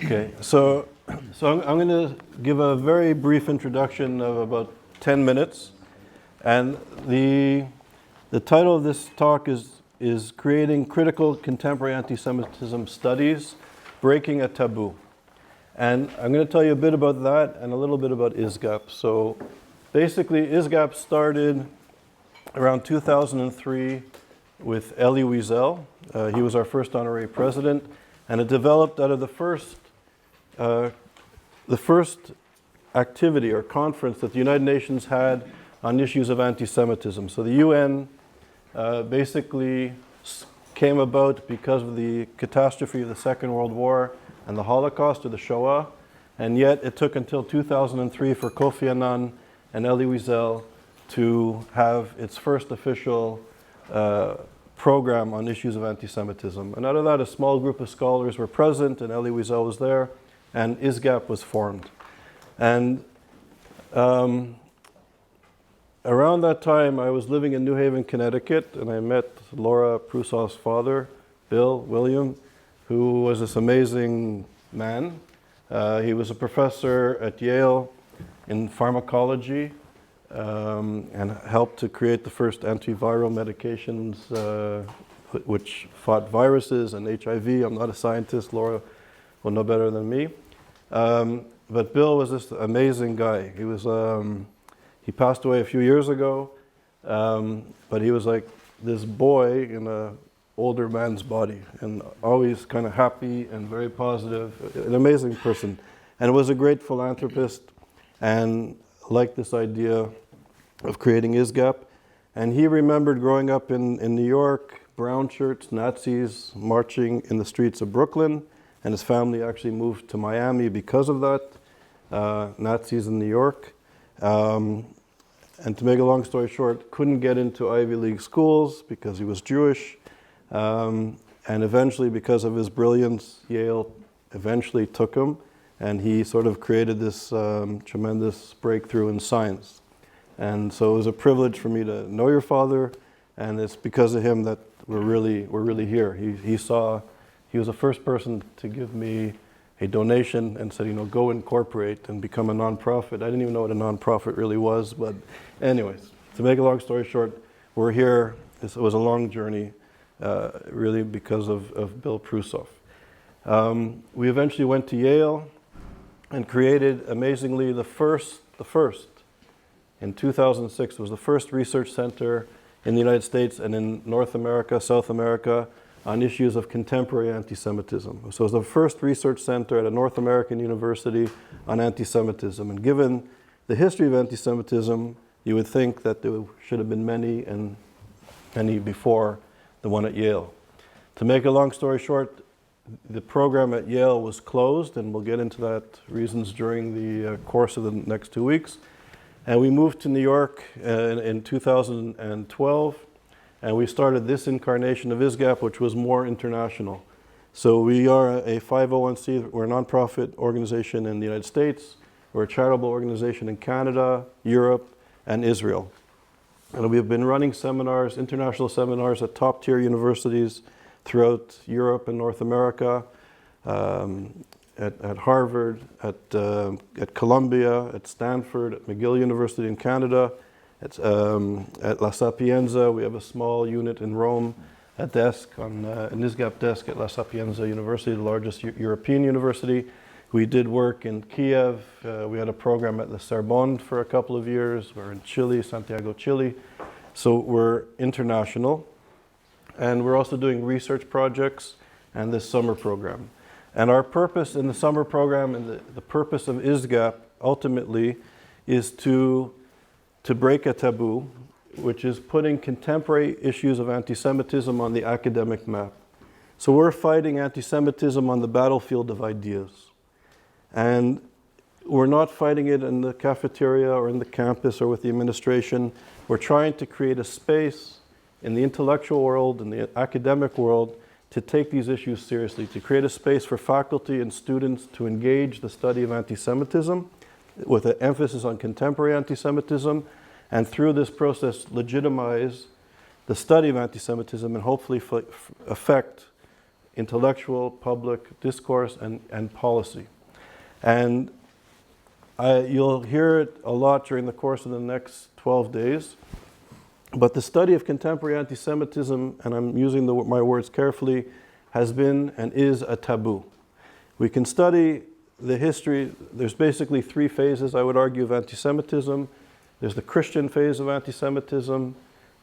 Okay, so I'm going to give a very brief introduction of about 10 minutes, and the title of this talk is Creating Critical Contemporary Anti-Semitism Studies, Breaking a Taboo. And I'm going to tell you a bit about that and a little bit about ISGAP. So basically, ISGAP started around 2003 with Elie Wiesel. He was our first honorary president, and it developed out of the first activity or conference that the United Nations had on issues of anti-Semitism. So the UN basically came about because of the catastrophe of the Second World War and the Holocaust, or the Shoah, and yet it took until 2003 for Kofi Annan and Elie Wiesel to have its first official program on issues of anti-Semitism. And out of that, a small group of scholars were present, and Elie Wiesel was there, and ISGAP was formed. And around that time, I was living in New Haven, Connecticut, and I met Laura Prusoff's father, William, who was this amazing man. He was a professor at Yale in pharmacology, and helped to create the first antiviral medications which fought viruses and HIV. I'm not a scientist, Laura will know better than me. But Bill was this amazing guy. He passed away a few years ago, but he was like this boy in an older man's body, and always kind of happy and very positive, an amazing person. And was a great philanthropist, and liked this idea of creating ISGAP. And he remembered growing up in New York, brown shirts, Nazis marching in the streets of Brooklyn, and his family actually moved to Miami because of that, Nazis in New York. And to make a long story short, couldn't get into Ivy League schools because he was Jewish. And eventually, because of his brilliance, Yale eventually took him, and he sort of created this tremendous breakthrough in science. And so it was a privilege for me to know your father, and it's because of him that we're really here. He was the first person to give me a donation and said, go incorporate and become a nonprofit. I didn't even know what a nonprofit really was, but anyways, to make a long story short, we're here. It was a long journey, really because of Bill Prusoff. We eventually went to Yale and created, amazingly, the first, in 2006, was the first research center in the United States and in North America, South America, on issues of contemporary anti-Semitism. So it was the first research center at a North American university on anti-Semitism. And given the history of anti-Semitism, you would think that there should have been many and many before the one at Yale. To make a long story short, the program at Yale was closed, and we'll get into that reasons during the course of the next 2 weeks. And we moved to New York in 2012, and we started this incarnation of ISGAP, which was more international. So we are a 501c, we're a nonprofit organization in the United States, we're a charitable organization in Canada, Europe, and Israel. And we've been running seminars, international seminars at top-tier universities throughout Europe and North America, at Harvard, at Columbia, at Stanford, at McGill University in Canada, at La Sapienza. We have a small unit in Rome, an ISGAP desk at La Sapienza University, the largest European university. We did work in Kiev. We had a program at the Sorbonne for a couple of years. We're in Chile, Santiago, Chile. So we're international. And we're also doing research projects and this summer program. And our purpose in the summer program and the purpose of ISGAP ultimately is to break a taboo, which is putting contemporary issues of anti-Semitism on the academic map. So we're fighting anti-Semitism on the battlefield of ideas. And we're not fighting it in the cafeteria or in the campus or with the administration. We're trying to create a space in the intellectual world, in the academic world, to take these issues seriously, to create a space for faculty and students to engage the study of anti-Semitism with an emphasis on contemporary anti-Semitism, and through this process legitimize the study of anti-Semitism and hopefully affect intellectual, public discourse, and policy. And you'll hear it a lot during the course of the next 12 days. But the study of contemporary anti-Semitism, and I'm using my words carefully, has been and is a taboo. We can study the history. There's basically three phases, I would argue, of anti-Semitism. There's the Christian phase of anti-Semitism.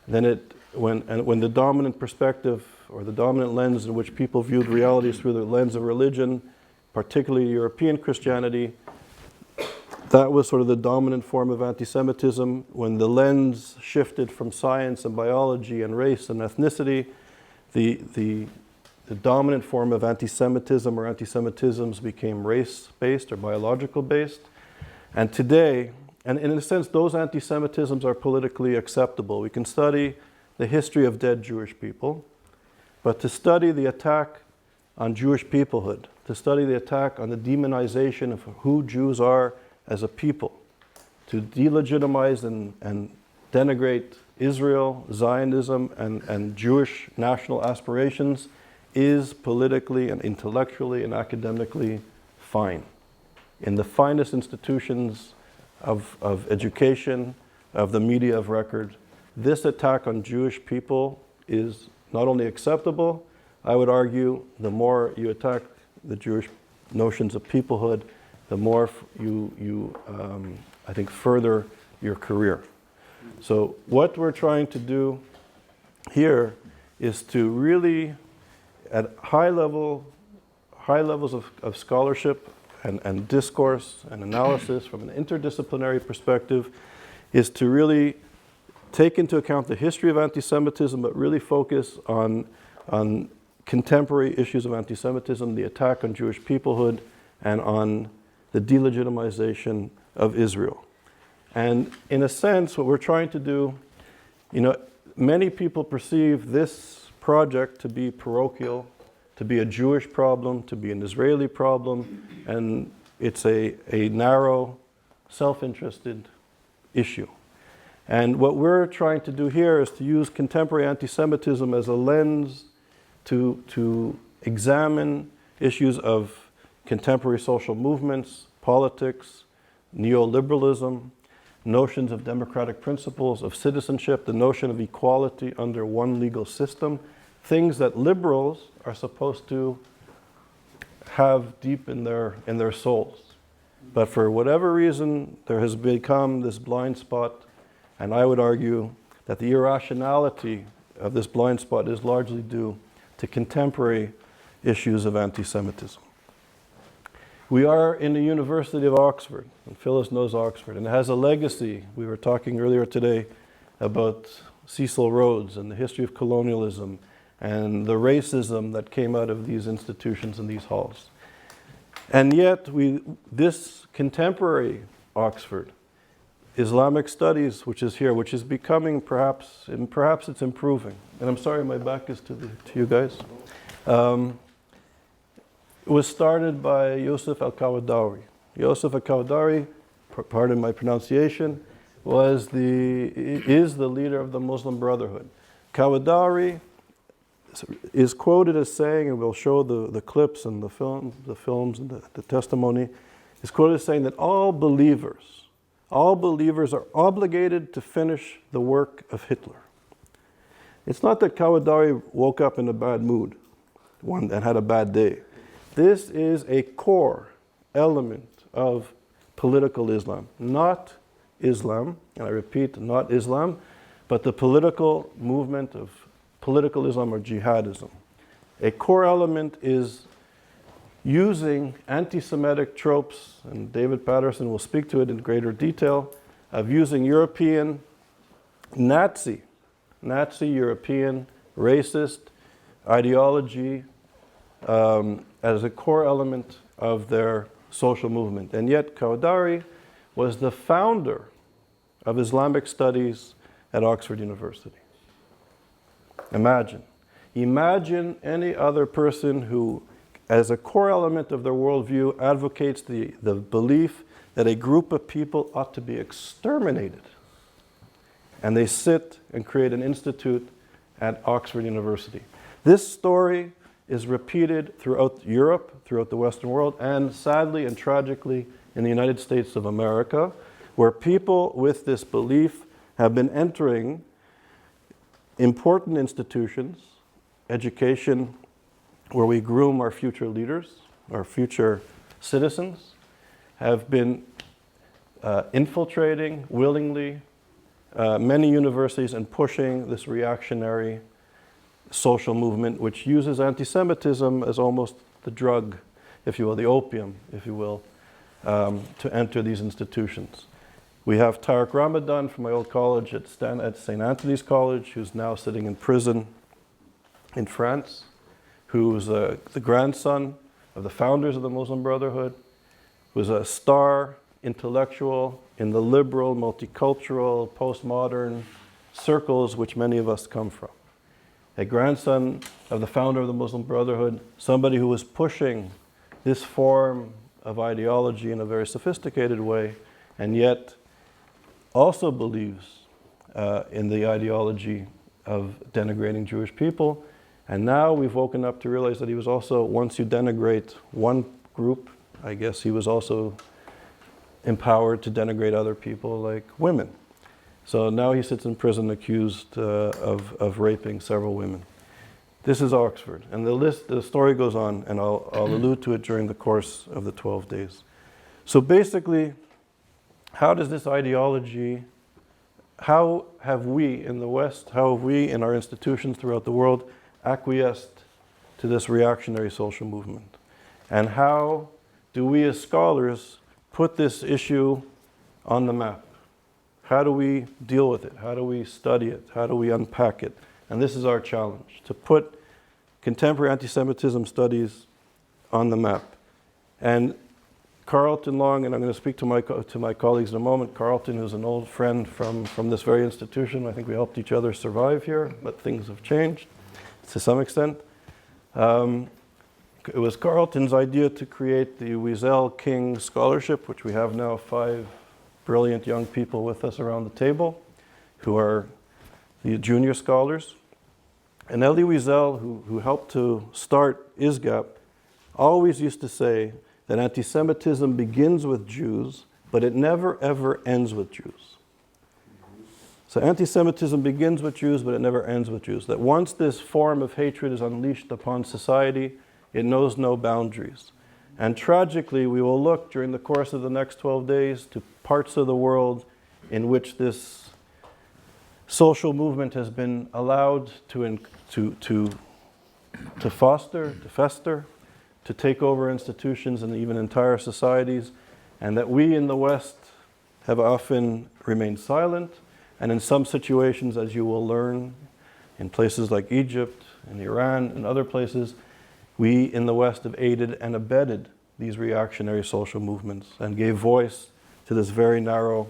Then when the dominant perspective or the dominant lens in which people viewed reality is through the lens of religion, particularly European Christianity, that was sort of the dominant form of anti-Semitism. When the lens shifted from science and biology and race and ethnicity, the dominant form of anti-Semitism or anti-Semitisms became race-based or biological-based. And today, and in a sense, those anti-Semitisms are politically acceptable. We can study the history of dead Jewish people, but to study the attack on Jewish peoplehood, to study the attack on the demonization of who Jews are as a people, to delegitimize and denigrate Israel, Zionism, and Jewish national aspirations is politically and intellectually and academically fine. In the finest institutions of education, of the media of record, this attack on Jewish people is not only acceptable, I would argue the more you attack the Jewish notions of peoplehood, the more you I think, further your career. So what we're trying to do here is to really, at high levels of scholarship and discourse and analysis from an interdisciplinary perspective, is to really take into account the history of anti-Semitism, but really focus on contemporary issues of anti-Semitism, the attack on Jewish peoplehood, and on the delegitimization of Israel. And in a sense, what we're trying to do, many people perceive this project to be parochial, to be a Jewish problem, to be an Israeli problem, and it's a narrow, self-interested issue. And what we're trying to do here is to use contemporary anti-Semitism as a lens to examine issues of contemporary social movements, politics, neoliberalism, notions of democratic principles, of citizenship, the notion of equality under one legal system, things that liberals are supposed to have deep in their souls. But for whatever reason, there has become this blind spot, and I would argue that the irrationality of this blind spot is largely due to contemporary issues of anti-Semitism. We are in the University of Oxford, and Phyllis knows Oxford, and it has a legacy. We were talking earlier today about Cecil Rhodes and the history of colonialism and the racism that came out of these institutions and these halls. And yet, this contemporary Oxford, Islamic studies, which is here, which is becoming perhaps it's improving. And I'm sorry, my back is to you guys. It was started by Yusuf al-Qawadari. Yusuf al-Qawadari, pardon my pronunciation, is the leader of the Muslim Brotherhood. Qawadari is quoted as saying, and we'll show the clips and the films and the testimony, is quoted as saying that all believers are obligated to finish the work of Hitler. It's not that Qawadari woke up in a bad mood and had a bad day. This is a core element of political Islam. Not Islam, and I repeat, not Islam, but the political movement of political Islam or jihadism. A core element is using anti-Semitic tropes, and David Patterson will speak to it in greater detail, of using European, Nazi European, racist ideology as a core element of their social movement. And yet Qawadari was the founder of Islamic studies at Oxford University. Imagine any other person who, as a core element of their worldview, advocates the belief that a group of people ought to be exterminated. And they sit and create an institute at Oxford University. This story is repeated throughout Europe, throughout the Western world, and sadly and tragically in the United States of America, where people with this belief have been entering important institutions, education, where we groom our future leaders, our future citizens, have been infiltrating willingly many universities and pushing this reactionary social movement, which uses anti-Semitism as almost the drug, if you will, the opium, if you will, to enter these institutions. We have Tariq Ramadan from my old college at St. Anthony's College, who's now sitting in prison in France, who's the grandson of the founders of the Muslim Brotherhood, who's a star intellectual in the liberal, multicultural, postmodern circles which many of us come from. A grandson of the founder of the Muslim Brotherhood, somebody who was pushing this form of ideology in a very sophisticated way, and yet also believes in the ideology of denigrating Jewish people. And now we've woken up to realize that he was also, once you denigrate one group, I guess he was also empowered to denigrate other people like women. So now he sits in prison accused of raping several women. This is Oxford. And the story goes on, and I'll allude to it during the course of the 12 days. So basically, how does this ideology, how have we in the West, how have we in our institutions throughout the world acquiesced to this reactionary social movement? And how do we as scholars put this issue on the map? How do we deal with it? How do we study it? How do we unpack it? And this is our challenge, to put contemporary anti-Semitism studies on the map. And Carlton Long, and I'm going to speak to my colleagues in a moment. Carlton, who's an old friend from this very institution. I think we helped each other survive here, but things have changed to some extent. It was Carlton's idea to create the Wiesel King Scholarship, which we have now 5 brilliant young people with us around the table who are the junior scholars. And Elie Wiesel, who helped to start ISGAP, always used to say that anti-Semitism begins with Jews, but it never ever ends with Jews. So anti-Semitism begins with Jews, but it never ends with Jews. That once this form of hatred is unleashed upon society, it knows no boundaries. And tragically, we will look during the course of the next 12 days to parts of the world in which this social movement has been allowed to foster, to fester, to take over institutions and even entire societies, and that we in the West have often remained silent, and in some situations, as you will learn, in places like Egypt and Iran and other places, we in the West have aided and abetted these reactionary social movements and gave voice to this very narrow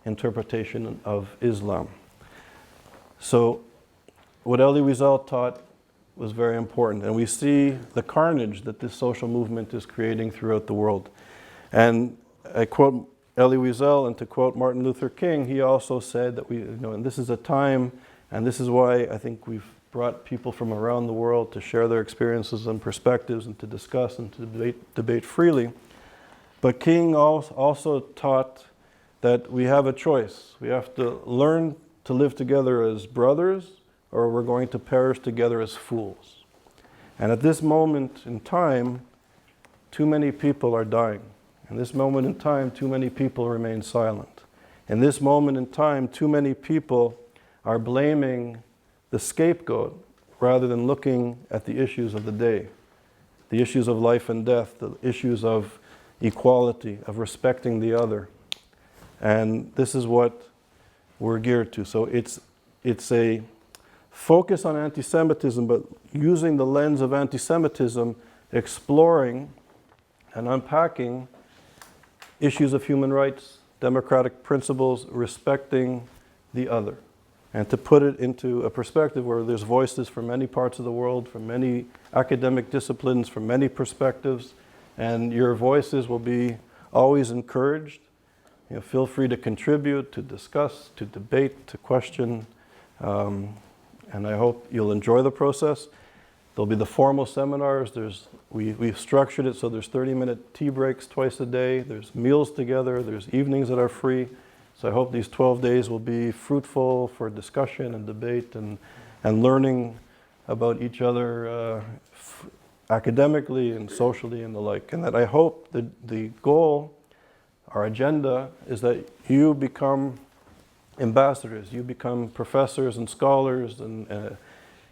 interpretation of Islam. So what Elie Wiesel taught was very important, and we see the carnage that this social movement is creating throughout the world. And I quote Elie Wiesel, and to quote Martin Luther King, he also said that and this is a time, and this is why I think we've brought people from around the world to share their experiences and perspectives and to discuss and to debate freely. But King also taught that we have a choice. We have to learn to live together as brothers, or we're going to perish together as fools. And at this moment in time, too many people are dying. In this moment in time, too many people remain silent. In this moment in time, too many people are blaming the scapegoat rather than looking at the issues of the day, the issues of life and death, the issues of equality, of respecting the other. And this is what we're geared to. So it's a focus on anti-Semitism, but using the lens of anti-Semitism, exploring and unpacking issues of human rights, democratic principles, respecting the other. And to put it into a perspective where there's voices from many parts of the world, from many academic disciplines, from many perspectives, and your voices will be always encouraged. Feel free to contribute, to discuss, to debate, to question, and I hope you'll enjoy the process. There'll be the formal seminars. We've structured it so there's 30-minute tea breaks twice a day. There's meals together. There's evenings that are free. So I hope these 12 days will be fruitful for discussion and debate and learning about each other academically and socially and the like. And that I hope that the goal, our agenda, is that you become ambassadors, you become professors and scholars and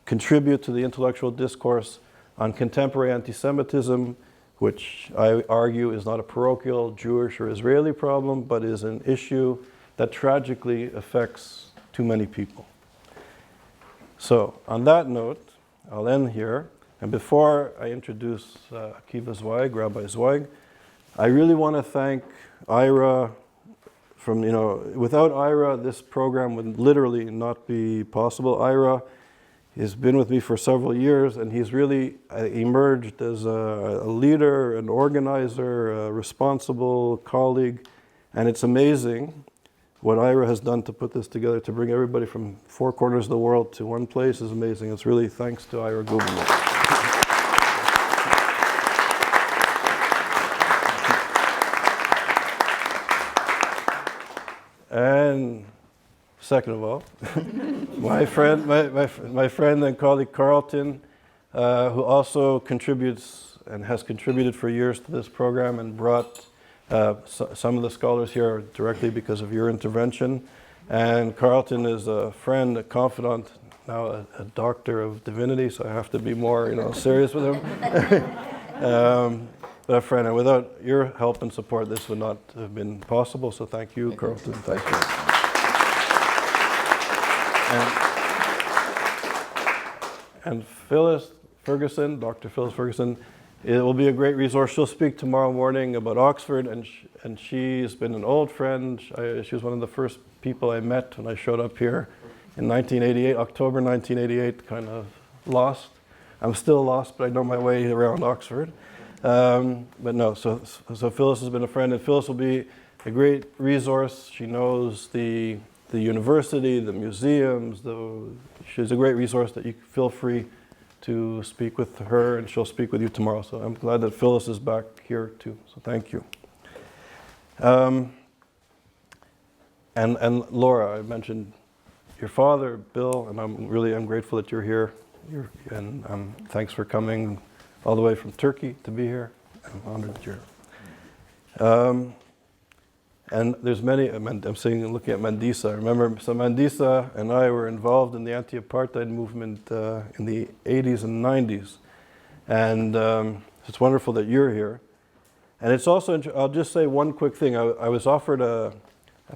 contribute to the intellectual discourse on contemporary anti-Semitism, which I argue is not a parochial Jewish or Israeli problem, but is an issue that tragically affects too many people. So, on that note, I'll end here. And before I introduce Akiva Zweig, Rabbi Zweig, I really want to thank Ira. Without Ira, this program would literally not be possible. Ira has been with me for several years, and he's really emerged as a leader, an organizer, a responsible colleague. And it's amazing what Ira has done to put this together, to bring everybody from four corners of the world to one place is amazing. It's really thanks to Ira Gubernman. And second of all, my friend and colleague Carlton, who also contributes and has contributed for years to this program and brought some of the scholars here directly because of your intervention. And Carlton is a friend, a confidant, now a doctor of divinity, so I have to be more serious with him. But a friend, and without your help and support, this would not have been possible. So thank you, Carlton. Thank you. And Phyllis Ferguson, Dr. Phyllis Ferguson, it will be a great resource. She'll speak tomorrow morning about Oxford, and she's been an old friend. She was one of the first people I met when I showed up here in 1988, October 1988, kind of lost. I'm still lost, but I know my way around Oxford. But no, so Phyllis has been a friend, and Phyllis will be a great resource. She knows the university, the museums. She's a great resource that you feel free to speak with her, and she'll speak with you tomorrow. So I'm glad that Phyllis is back here too. So thank you. And Laura, I mentioned your father, Bill, and I'm grateful that you're here. And thanks for coming all the way from Turkey to be here. I'm honored that you're here. And there's many, I'm saying, looking at Mandisa. I remember, so Mandisa and I were involved in the anti-apartheid movement in the 80s and 90s. And it's wonderful that you're here. And it's also, I'll just say one quick thing. I was offered a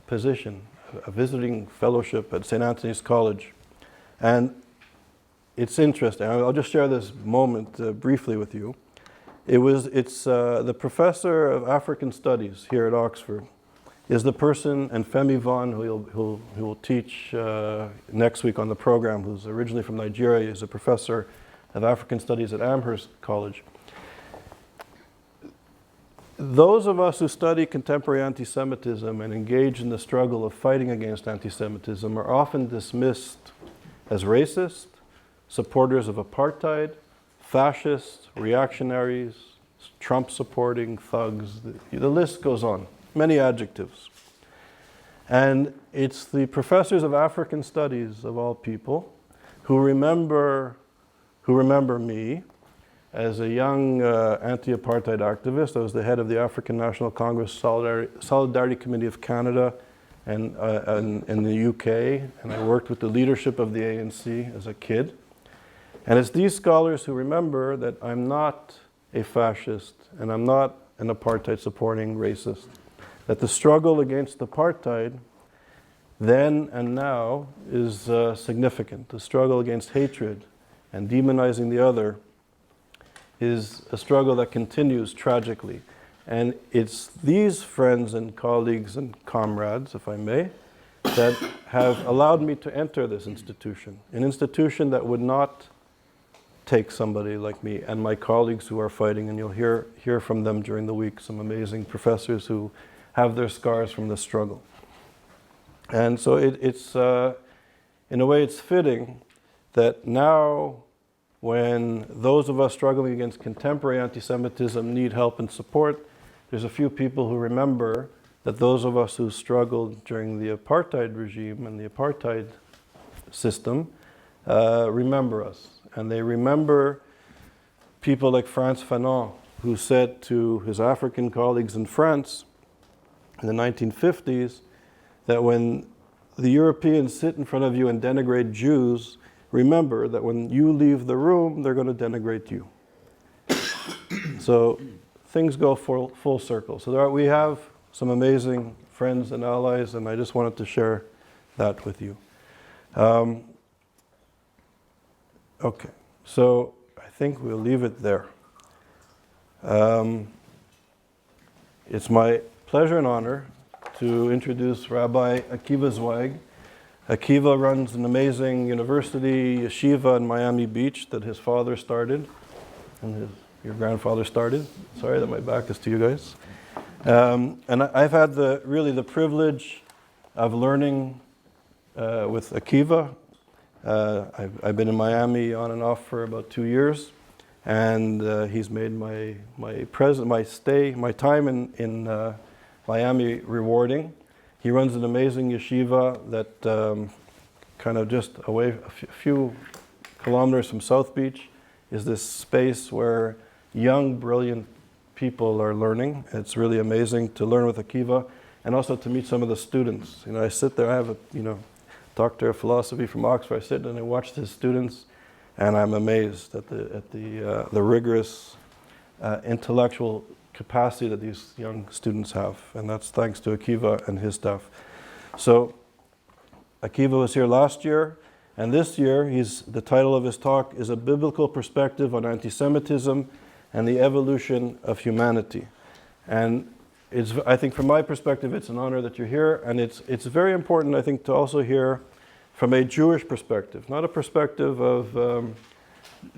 position, a visiting fellowship at St. Anthony's College. And it's interesting. I'll just share this moment briefly with you. It's the professor of African Studies here at Oxford is the person, and Femi Vaughan, who will teach next week on the program, who's originally from Nigeria, is a professor of African Studies at Amherst College. Those of us who study contemporary anti-Semitism and engage in the struggle of fighting against anti-Semitism are often dismissed as racist, supporters of apartheid, fascists, reactionaries, Trump-supporting thugs. The list goes on. Many adjectives. And it's the professors of African Studies, of all people, who remember me as a young anti-apartheid activist. I was the head of the African National Congress Solidarity Committee of Canada and in the UK, and I worked with the leadership of the ANC as a kid. And it's these scholars who remember that I'm not a fascist and I'm not an apartheid-supporting racist. That the struggle against apartheid then and now is significant. The struggle against hatred and demonizing the other is a struggle that continues tragically. And it's these friends and colleagues and comrades, if I may, that have allowed me to enter this institution, an institution that would not take somebody like me and my colleagues who are fighting, and you'll hear from them during the week, some amazing professors who have their scars from the struggle. And so it's in a way, it's fitting that now when those of us struggling against contemporary anti-Semitism need help and support, there's a few people who remember that those of us who struggled during the apartheid regime and the apartheid system remember us. And they remember people like Frantz Fanon, who said to his African colleagues in France in the 1950s that when the Europeans sit in front of you and denigrate Jews, remember that when you leave the room, they're going to denigrate you. So things go full circle. So we have some amazing friends and allies, and I just wanted to share that with you. Okay, so I think we'll leave it there. It's my pleasure and honor to introduce Rabbi Akiva Zweig. Akiva runs an amazing university yeshiva in Miami Beach that his father started, and your grandfather started. Sorry that my back is to you guys. And I've had really the privilege of learning with Akiva. I've been in Miami on and off for about 2 years, and he's made my time in Miami rewarding. He runs an amazing yeshiva that kind of just away a few kilometers from South Beach is this space where young, brilliant people are learning. It's really amazing to learn with Akiva and also to meet some of the students. You know, I sit there, I have a doctor of philosophy from Oxford. I sit and I watch his students, and I'm amazed at the rigorous intellectual capacity that these young students have, and that's thanks to Akiva and his staff. So Akiva was here last year, and this year the title of his talk is A Biblical Perspective on Anti-Semitism and the Evolution of Humanity. And I think from my perspective, it's an honor that you're here, and it's very important, I think, to also hear from a Jewish perspective, not a perspective of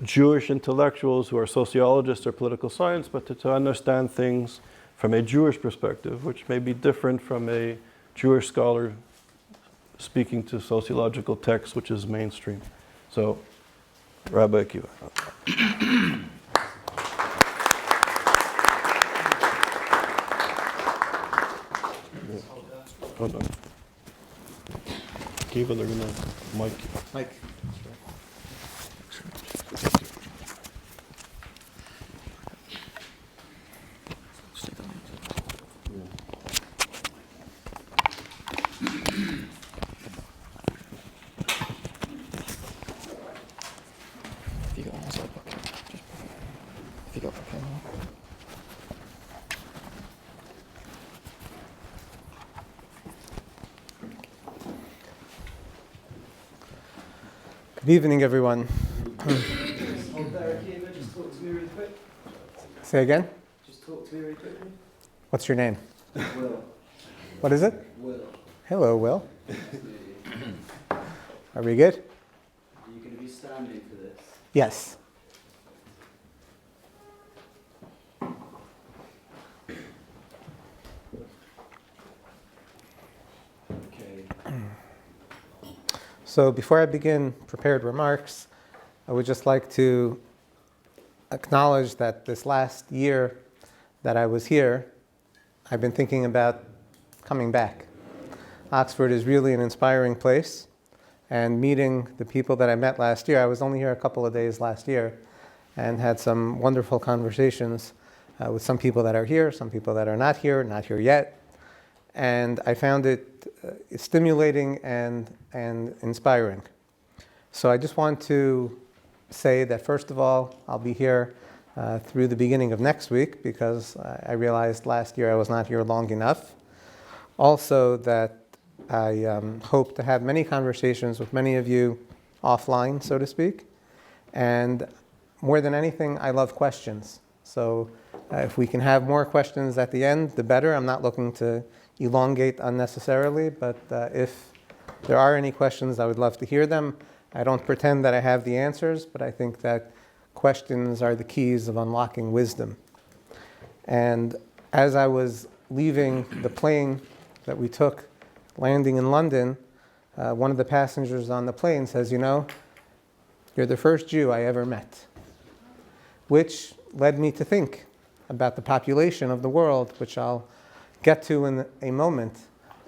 Jewish intellectuals who are sociologists or political science, but to understand things from a Jewish perspective, which may be different from a Jewish scholar speaking to sociological texts, which is mainstream. So, Rabbi Akiva. Hold on. Akiva, they're gonna mic. Mike. Good evening, everyone. Just talk to me really quick. Say again? Just talk to me really quickly. What's your name? Will. What is it? Will. Hello, Will. Are we good? Are you going to be standing for this? Yes. Okay. So before I begin prepared remarks, I would just like to acknowledge that this last year that I was here, I've been thinking about coming back. Oxford is really an inspiring place, and meeting the people that I met last year, I was only here a couple of days last year, and had some wonderful conversations with some people that are here, some people that are not here yet. And I found it stimulating and inspiring. So I just want to say that, first of all, I'll be here through the beginning of next week, because I realized last year I was not here long enough. Also that I hope to have many conversations with many of you offline, so to speak. And more than anything, I love questions. So if we can have more questions at the end, the better. I'm not looking to elongate unnecessarily, but if there are any questions, I would love to hear them. I don't pretend that I have the answers, but I think that questions are the keys of unlocking wisdom. And as I was leaving the plane that we took, landing in London, one of the passengers on the plane says, You're the first Jew I ever met, which led me to think about the population of the world, which I'll get to in a moment.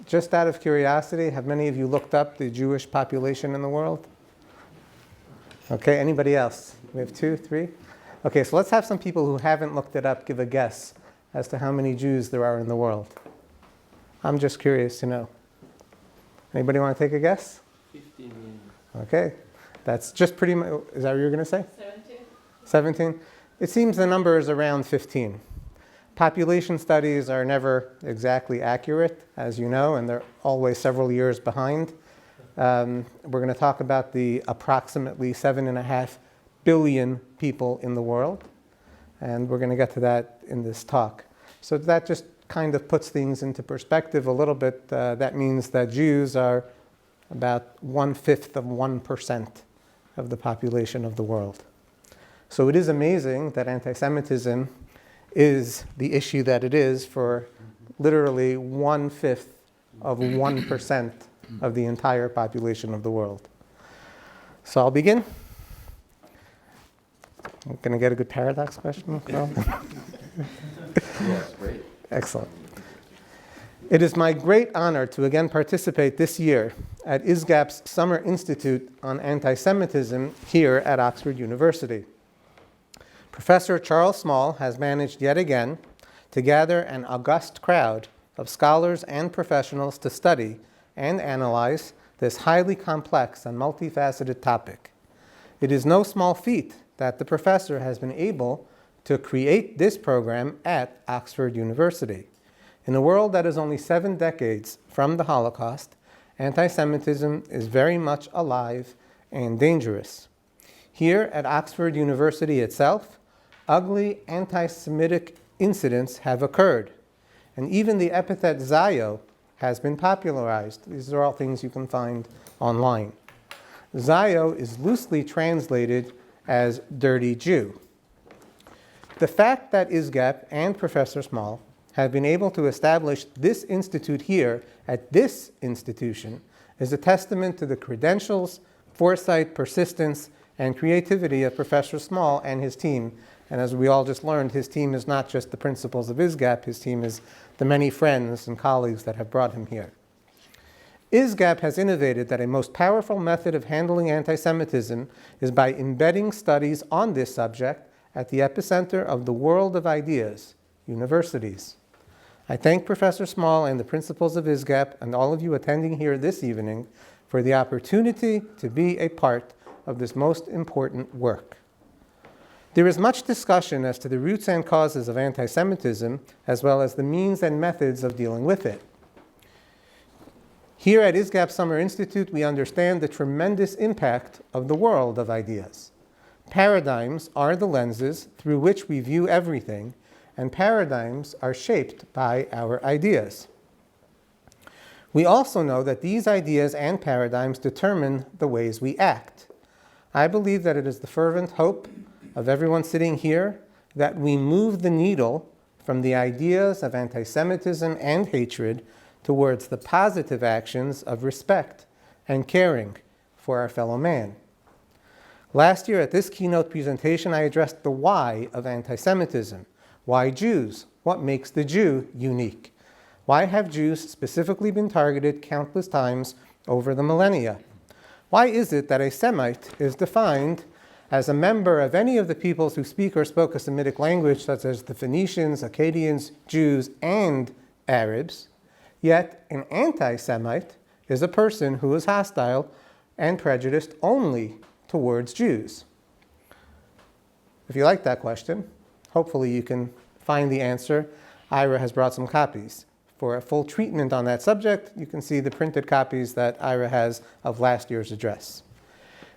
Just out of curiosity, have many of you looked up the Jewish population in the world? Okay, anybody else? We have 2, 3? Okay, so let's have some people who haven't looked it up give a guess as to how many Jews there are in the world. I'm just curious to know. Anybody want to take a guess? 15 million. Okay, that's just pretty much, is that what you were going to say? 17. 17? It seems the number is around 15. Population studies are never exactly accurate, as you know, and they're always several years behind. We're going to talk about the approximately 7.5 billion people in the world, and we're going to get to that in this talk. So that just kind of puts things into perspective a little bit. That means that Jews are about 1/5 of 1% of the population of the world. So it is amazing that anti-Semitism is the issue that it is for literally 1/5 of 1% of the entire population of the world. So I'll begin. I'm going to get a good paradox question. No? Yes, great. Excellent. It is my great honor to again participate this year at ISGAP's Summer Institute on Anti-Semitism here at Oxford University. Professor Charles Small has managed yet again to gather an august crowd of scholars and professionals to study and analyze this highly complex and multifaceted topic. It is no small feat that the professor has been able to create this program at Oxford University. In a world that is only 7 decades from the Holocaust, anti-Semitism is very much alive and dangerous. Here at Oxford University itself, ugly anti-Semitic incidents have occurred, and even the epithet Zio has been popularized. These are all things you can find online. Zio is loosely translated as dirty Jew. The fact that ISGAP and Professor Small have been able to establish this institute here at this institution is a testament to the credentials, foresight, persistence, and creativity of Professor Small and his team. And as we all just learned, his team is not just the principals of ISGAP, his team is the many friends and colleagues that have brought him here. ISGAP has innovated that a most powerful method of handling anti-Semitism is by embedding studies on this subject at the epicenter of the world of ideas, universities. I thank Professor Small and the principals of ISGAP and all of you attending here this evening for the opportunity to be a part of this most important work. There is much discussion as to the roots and causes of anti-Semitism, as well as the means and methods of dealing with it. Here at ISGAP Summer Institute, we understand the tremendous impact of the world of ideas. Paradigms are the lenses through which we view everything, and paradigms are shaped by our ideas. We also know that these ideas and paradigms determine the ways we act. I believe that it is the fervent hope of everyone sitting here that we move the needle from the ideas of anti-Semitism and hatred towards the positive actions of respect and caring for our fellow man. Last year at this keynote presentation, I addressed the why of anti-Semitism. Why Jews? What makes the Jew unique? Why have Jews specifically been targeted countless times over the millennia? Why is it that a Semite is defined as a member of any of the peoples who speak or spoke a Semitic language, such as the Phoenicians, Akkadians, Jews, and Arabs, yet an anti-Semite is a person who is hostile and prejudiced only towards Jews? If you like that question, hopefully you can find the answer. Ira has brought some copies. For a full treatment on that subject, you can see the printed copies that Ira has of last year's address.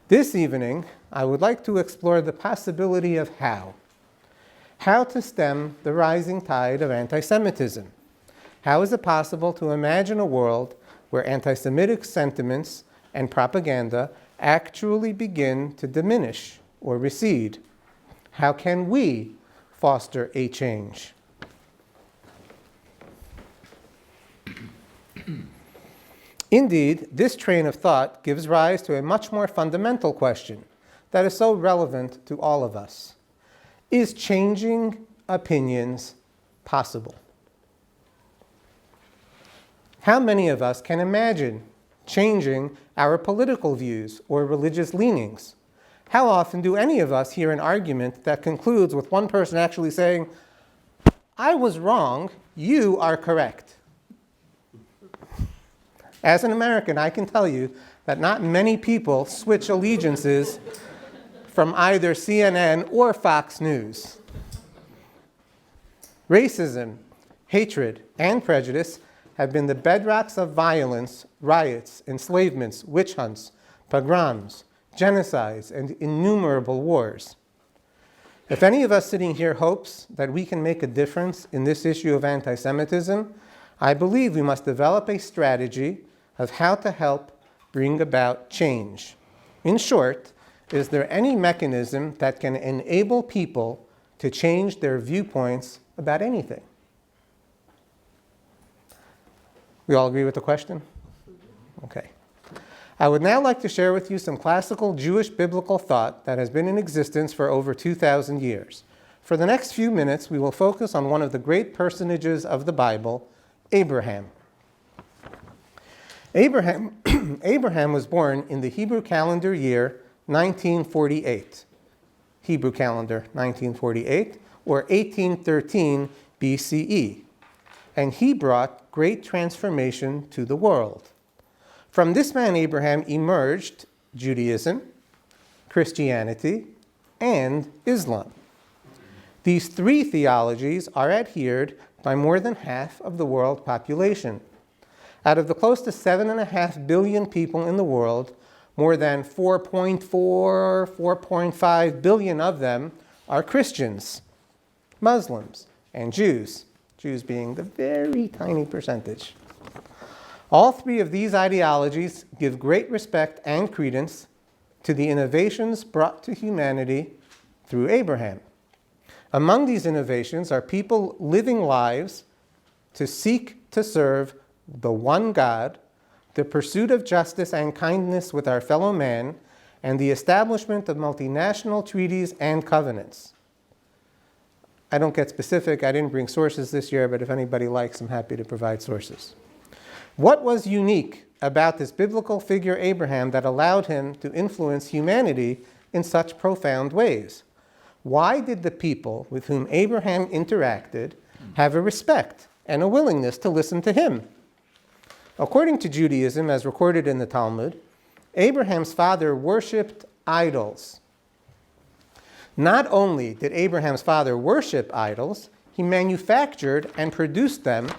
This evening, I would like to explore the possibility of how to stem the rising tide of anti-Semitism. How is it possible to imagine a world where anti-Semitic sentiments and propaganda actually begin to diminish or recede? How can we foster a change? Indeed, this train of thought gives rise to a much more fundamental question. that is so relevant to all of us. Is changing opinions possible? How many of us can imagine changing our political views or religious leanings? How often do any of us hear an argument that concludes with one person actually saying, "I was wrong, you are correct"? As an American, I can tell you that not many people switch allegiances from either CNN or Fox News. Racism, hatred, and prejudice have been the bedrocks of violence, riots, enslavements, witch hunts, pogroms, genocides, and innumerable wars. If any of us sitting here hopes that we can make a difference in this issue of anti-Semitism, I believe we must develop a strategy of how to help bring about change. In short, is there any mechanism that can enable people to change their viewpoints about anything? We all agree with the question? Okay. I would now like to share with you some classical Jewish biblical thought that has been in existence for over 2,000 years. For the next few minutes, we will focus on one of the great personages of the Bible, Abraham. Abraham was born in the Hebrew calendar year 1948. Hebrew calendar 1948, or 1813 BCE. And he brought great transformation to the world. From this man Abraham emerged Judaism, Christianity, and Islam. These three theologies are adhered by more than half of the world population. Out of the close to 7.5 billion people in the world, more than 4.5 billion of them are Christians, Muslims, and Jews. Jews being the very tiny percentage. All three of these ideologies give great respect and credence to the innovations brought to humanity through Abraham. Among these innovations are people living lives to seek to serve the one God, the pursuit of justice and kindness with our fellow man, and the establishment of multinational treaties and covenants. I don't get specific. I didn't bring sources this year, but if anybody likes, I'm happy to provide sources. What was unique about this biblical figure Abraham that allowed him to influence humanity in such profound ways? Why did the people with whom Abraham interacted have a respect and a willingness to listen to him? According to Judaism, as recorded in the Talmud, Abraham's father worshipped idols. Not only did Abraham's father worship idols, he manufactured and produced them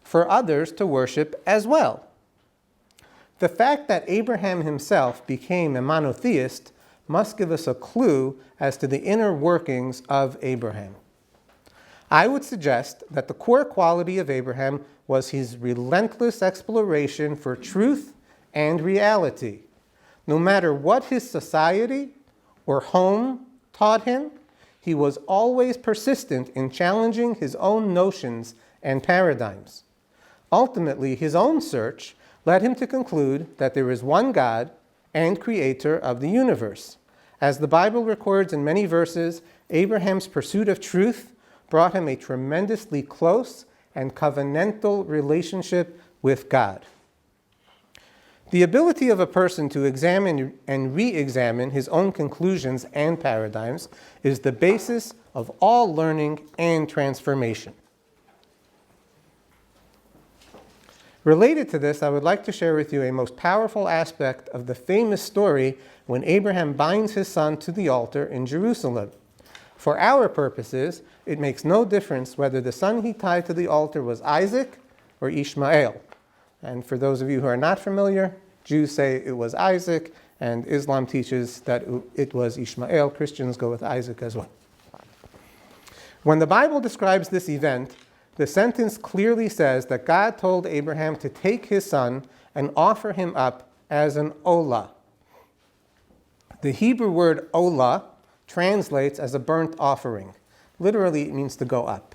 for others to worship as well. The fact that Abraham himself became a monotheist must give us a clue as to the inner workings of Abraham. I would suggest that the core quality of Abraham was his relentless exploration for truth and reality. No matter what his society or home taught him, he was always persistent in challenging his own notions and paradigms. Ultimately, his own search led him to conclude that there is one God and creator of the universe. As the Bible records in many verses, Abraham's pursuit of truth brought him a tremendously close and covenantal relationship with God. The ability of a person to examine and re-examine his own conclusions and paradigms is the basis of all learning and transformation. Related to this, I would like to share with you a most powerful aspect of the famous story when Abraham binds his son to the altar in Jerusalem. For our purposes, it makes no difference whether the son he tied to the altar was Isaac or Ishmael. And for those of you who are not familiar, Jews say it was Isaac, and Islam teaches that it was Ishmael. Christians go with Isaac as well. When the Bible describes this event, the sentence clearly says that God told Abraham to take his son and offer him up as an olah. The Hebrew word olah translates as a burnt offering. Literally, it means to go up.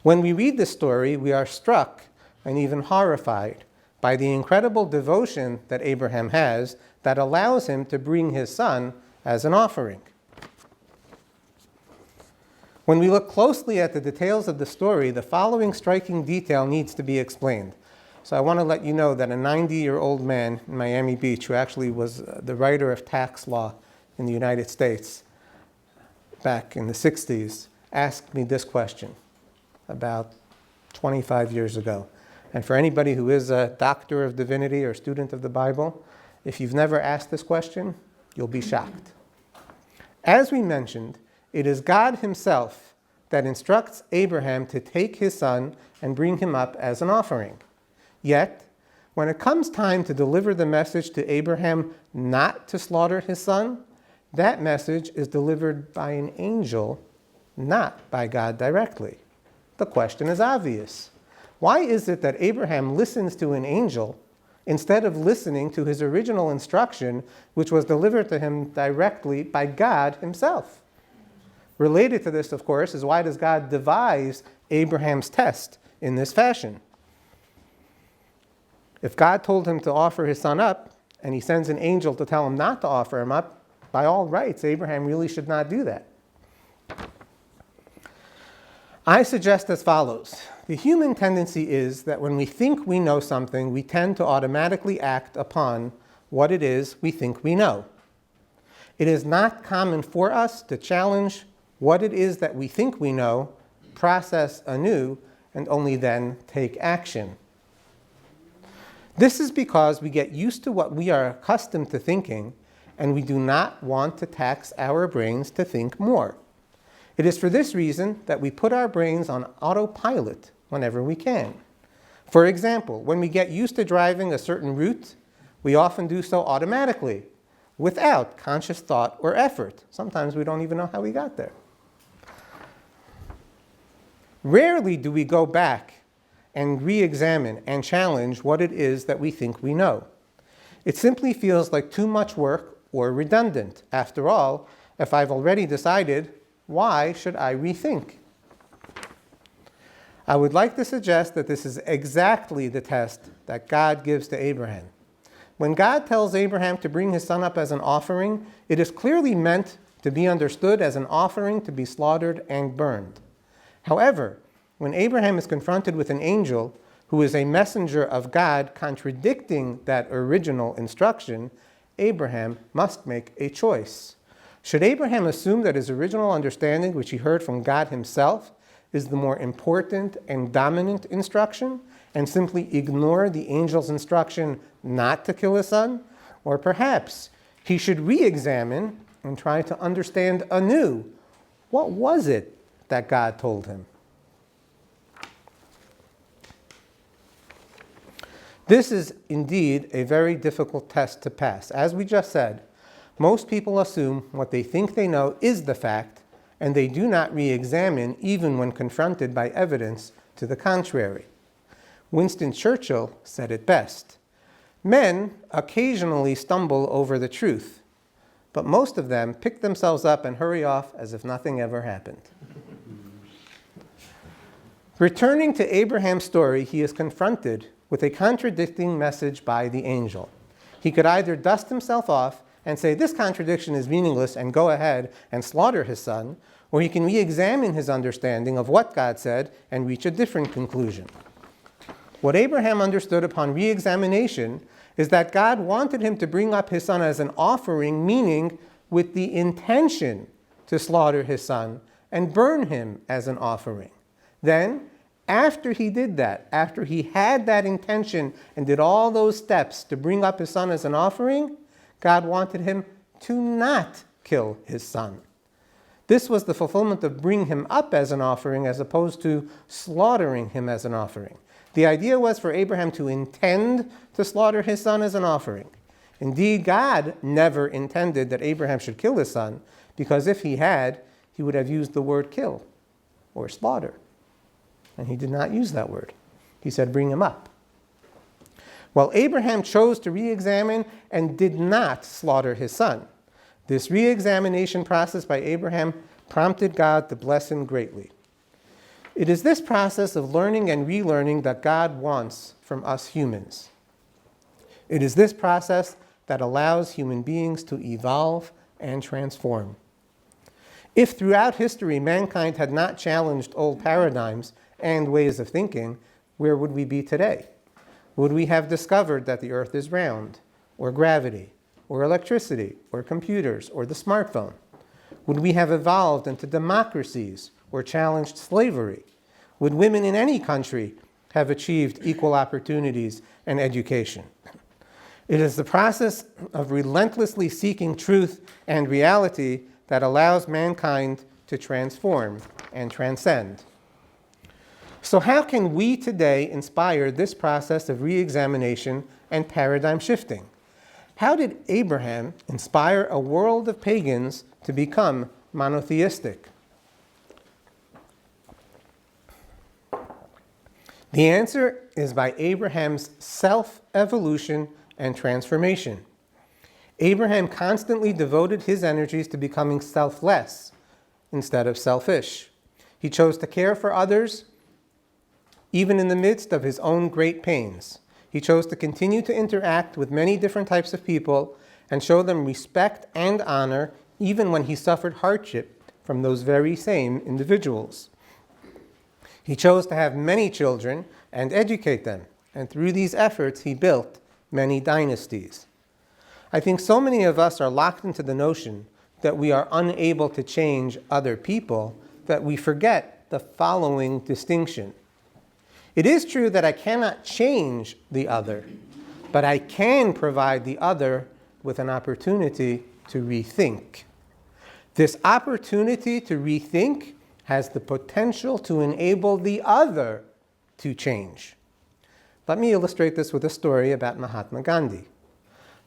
When we read this story, we are struck and even horrified by the incredible devotion that Abraham has that allows him to bring his son as an offering. When we look closely at the details of the story, the following striking detail needs to be explained. So I want to let you know that a 90-year-old man in Miami Beach, who actually was the writer of tax law in the United States back in the 60s, asked me this question about 25 years ago. And for anybody who is a doctor of divinity or student of the Bible, if you've never asked this question, you'll be shocked. As we mentioned, it is God himself that instructs Abraham to take his son and bring him up as an offering. Yet, when it comes time to deliver the message to Abraham not to slaughter his son, that message is delivered by an angel, not by God directly. The question is obvious. Why is it that Abraham listens to an angel instead of listening to his original instruction, which was delivered to him directly by God himself? Related to this, of course, is why does God devise Abraham's test in this fashion? If God told him to offer his son up, and he sends an angel to tell him not to offer him up, by all rights, Abraham really should not do that. I suggest as follows. The human tendency is that when we think we know something, we tend to automatically act upon what it is we think we know. It is not common for us to challenge what it is that we think we know, process anew, and only then take action. This is because we get used to what we are accustomed to thinking, and we do not want to tax our brains to think more. It is for this reason that we put our brains on autopilot whenever we can. For example, when we get used to driving a certain route, we often do so automatically, without conscious thought or effort. Sometimes we don't even know how we got there. Rarely do we go back and re-examine and challenge what it is that we think we know. It simply feels like too much work or redundant. After all, if I've already decided, why should I rethink? I would like to suggest that this is exactly the test that God gives to Abraham. When God tells Abraham to bring his son up as an offering, it is clearly meant to be understood as an offering to be slaughtered and burned. However, when Abraham is confronted with an angel who is a messenger of God contradicting that original instruction, Abraham must make a choice. Should Abraham assume that his original understanding, which he heard from God himself, is the more important and dominant instruction, and simply ignore the angel's instruction not to kill his son? Or perhaps he should re-examine and try to understand anew, what was it that God told him? This is indeed a very difficult test to pass. As we just said, most people assume what they think they know is the fact, and they do not re-examine even when confronted by evidence to the contrary. Winston Churchill said it best. Men occasionally stumble over the truth, but most of them pick themselves up and hurry off as if nothing ever happened. Returning to Abraham's story, he is confronted with a contradicting message by the angel. He could either dust himself off and say this contradiction is meaningless and go ahead and slaughter his son, or he can re-examine his understanding of what God said and reach a different conclusion. What Abraham understood upon re-examination is that God wanted him to bring up his son as an offering, meaning with the intention to slaughter his son and burn him as an offering. Then, after he did that, after he had that intention and did all those steps to bring up his son as an offering, God wanted him to not kill his son. This was the fulfillment of bringing him up as an offering as opposed to slaughtering him as an offering. The idea was for Abraham to intend to slaughter his son as an offering. Indeed, God never intended that Abraham should kill his son, because if he had, he would have used the word kill or slaughter. And he did not use that word. He said, bring him up. Well, Abraham chose to re-examine and did not slaughter his son. This re-examination process by Abraham prompted God to bless him greatly. It is this process of learning and relearning that God wants from us humans. It is this process that allows human beings to evolve and transform. If throughout history mankind had not challenged old paradigms and ways of thinking, where would we be today? Would we have discovered that the earth is round, or gravity, or electricity, or computers, or the smartphone? Would we have evolved into democracies or challenged slavery? Would women in any country have achieved equal opportunities and education? It is the process of relentlessly seeking truth and reality that allows mankind to transform and transcend. So how can we today inspire this process of re-examination and paradigm shifting? How did Abraham inspire a world of pagans to become monotheistic? The answer is by Abraham's self-evolution and transformation. Abraham constantly devoted his energies to becoming selfless instead of selfish. He chose to care for others even in the midst of his own great pains. He chose to continue to interact with many different types of people and show them respect and honor even when he suffered hardship from those very same individuals. He chose to have many children and educate them, and through these efforts he built many dynasties. I think so many of us are locked into the notion that we are unable to change other people that we forget the following distinction. It is true that I cannot change the other, but I can provide the other with an opportunity to rethink. This opportunity to rethink has the potential to enable the other to change. Let me illustrate this with a story about Mahatma Gandhi.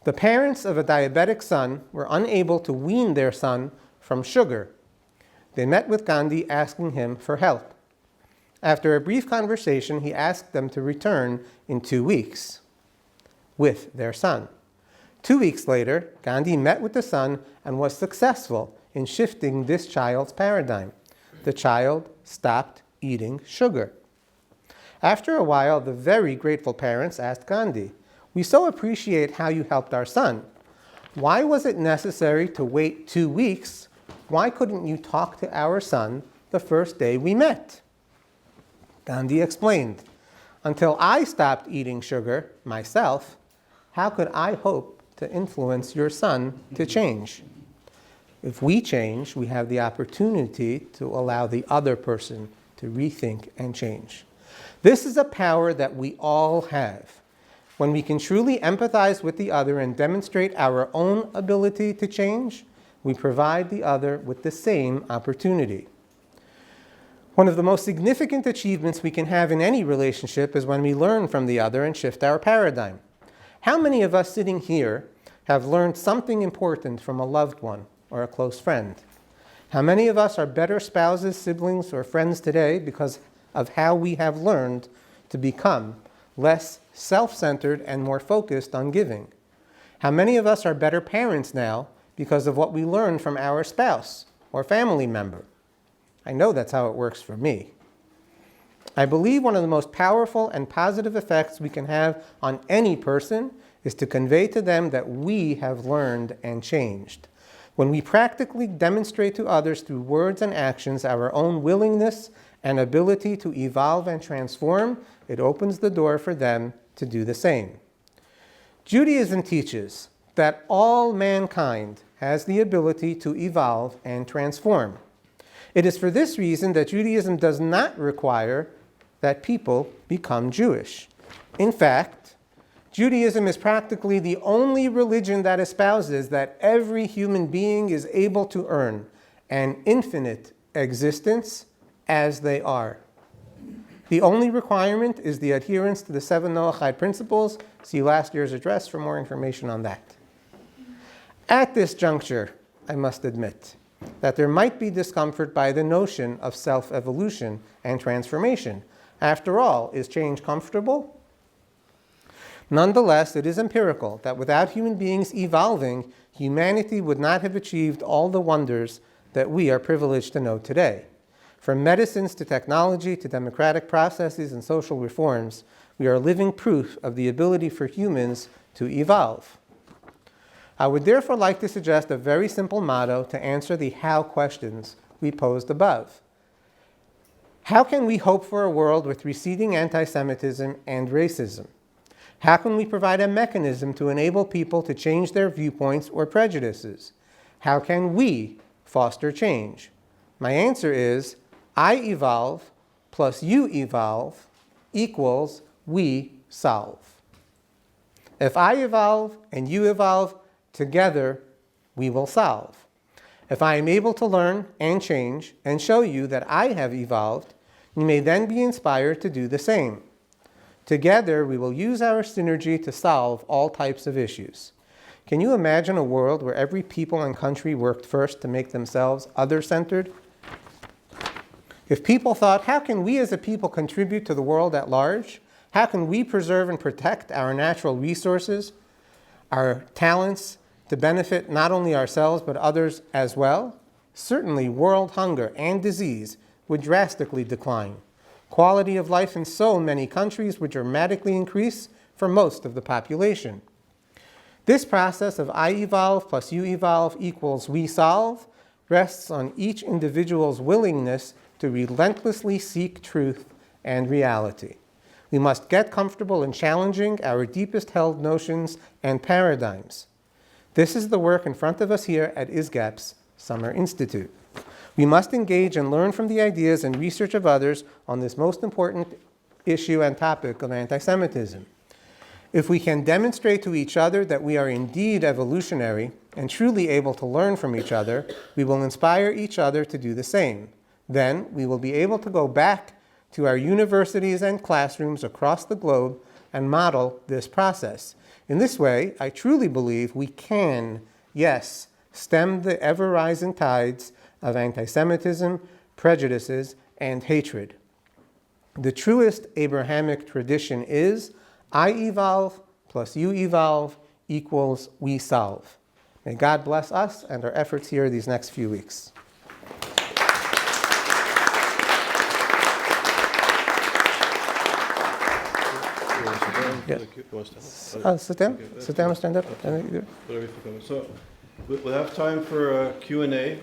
The parents of a diabetic son were unable to wean their son from sugar. They met with Gandhi asking him for help. After a brief conversation, he asked them to return in 2 weeks with their son. 2 weeks later, Gandhi met with the son and was successful in shifting this child's paradigm. The child stopped eating sugar. After a while, the very grateful parents asked Gandhi, "We so appreciate how you helped our son. Why was it necessary to wait 2 weeks? Why couldn't you talk to our son the first day we met?" Gandhi explained, "Until I stopped eating sugar myself, how could I hope to influence your son to change? If we change, we have the opportunity to allow the other person to rethink and change." This is a power that we all have. When we can truly empathize with the other and demonstrate our own ability to change, we provide the other with the same opportunity. One of the most significant achievements we can have in any relationship is when we learn from the other and shift our paradigm. How many of us sitting here have learned something important from a loved one or a close friend? How many of us are better spouses, siblings, or friends today because of how we have learned to become less self-centered and more focused on giving? How many of us are better parents now because of what we learned from our spouse or family member? I know that's how it works for me. I believe one of the most powerful and positive effects we can have on any person is to convey to them that we have learned and changed. When we practically demonstrate to others through words and actions our own willingness and ability to evolve and transform, it opens the door for them to do the same. Judaism teaches that all mankind has the ability to evolve and transform. It is for this reason that Judaism does not require that people become Jewish. In fact, Judaism is practically the only religion that espouses that every human being is able to earn an infinite existence as they are. The only requirement is the adherence to the 7 Noahide principles. See last year's address for more information on that. At this juncture, I must admit that there might be discomfort by the notion of self-evolution and transformation. After all, is change comfortable? Nonetheless, it is empirical that without human beings evolving, humanity would not have achieved all the wonders that we are privileged to know today. From medicines to technology to democratic processes and social reforms, we are living proof of the ability for humans to evolve. I would therefore like to suggest a very simple motto to answer the how questions we posed above. How can we hope for a world with receding anti-Semitism and racism? How can we provide a mechanism to enable people to change their viewpoints or prejudices? How can we foster change? My answer is, I evolve plus you evolve equals we solve. If I evolve and you evolve, together we will solve. If I am able to learn and change and show you that I have evolved, you may then be inspired to do the same. Together, we will use our synergy to solve all types of issues. Can you imagine a world where every people and country worked first to make themselves other-centered? If people thought, how can we as a people contribute to the world at large? How can we preserve and protect our natural resources, our talents, to benefit not only ourselves but others as well? Certainly, world hunger and disease would drastically decline. Quality of life in so many countries would dramatically increase for most of the population. This process of I evolve plus you evolve equals we solve rests on each individual's willingness to relentlessly seek truth and reality. We must get comfortable in challenging our deepest held notions and paradigms. This is the work in front of us here at ISGAP's Summer Institute. We must engage and learn from the ideas and research of others on this most important issue and topic of anti-Semitism. If we can demonstrate to each other that we are indeed evolutionary and truly able to learn from each other, we will inspire each other to do the same. Then we will be able to go back to our universities and classrooms across the globe and model this process. In this way, I truly believe we can, yes, stem the ever-rising tides of anti-Semitism, prejudices, and hatred. The truest Abrahamic tradition is, I evolve plus you evolve equals we solve. May God bless us and our efforts here these next few weeks. Yeah. Sit down. Sit down and stand up. Whatever you think of. So we'll have time for Q&A.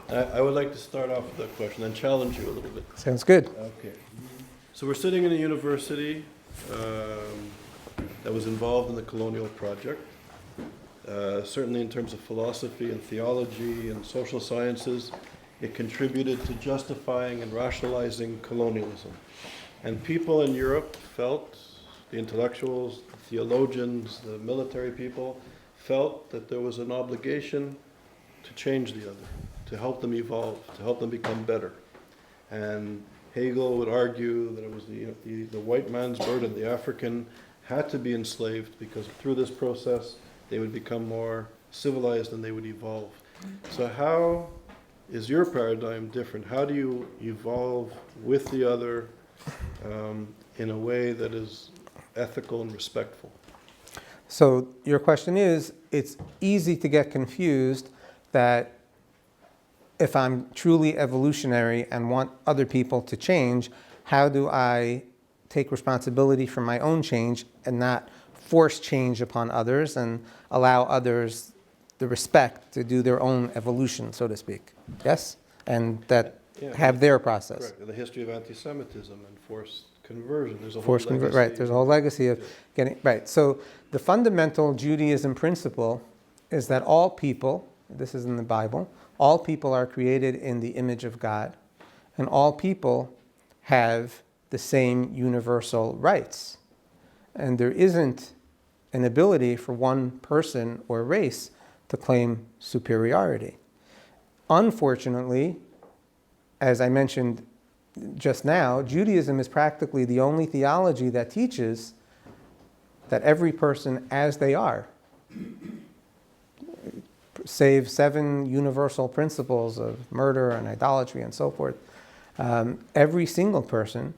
I would like to start off with a question and challenge you a little bit. Sounds good. Okay. So we're sitting in a university that was involved in the colonial project, certainly in terms of philosophy and theology and social sciences. It contributed to justifying and rationalizing colonialism. And people in Europe felt, the intellectuals, the theologians, the military people, felt that there was an obligation to change the other, to help them evolve, to help them become better. And Hegel would argue that it was the white man's burden, the African had to be enslaved because through this process they would become more civilized and they would evolve. So how is your paradigm different? How do you evolve with the other in a way that is ethical and respectful? So your question is, it's easy to get confused that if I'm truly evolutionary and want other people to change, how do I take responsibility for my own change and not force change upon others and allow others the respect to do their own evolution, so to speak? Yes? And that have their process. Correct. And the history of anti-Semitism and forced conversion. There's a whole Forced legacy. right. There's a whole legacy of getting right. So the fundamental Judaism principle is that all people, this is in the Bible, all people are created in the image of God, and all people have the same universal rights. And there isn't an ability for one person or race to claim superiority. Unfortunately, as I mentioned just now, Judaism is practically the only theology that teaches that every person as they are, save 7 universal principles of murder and idolatry and so forth, every single person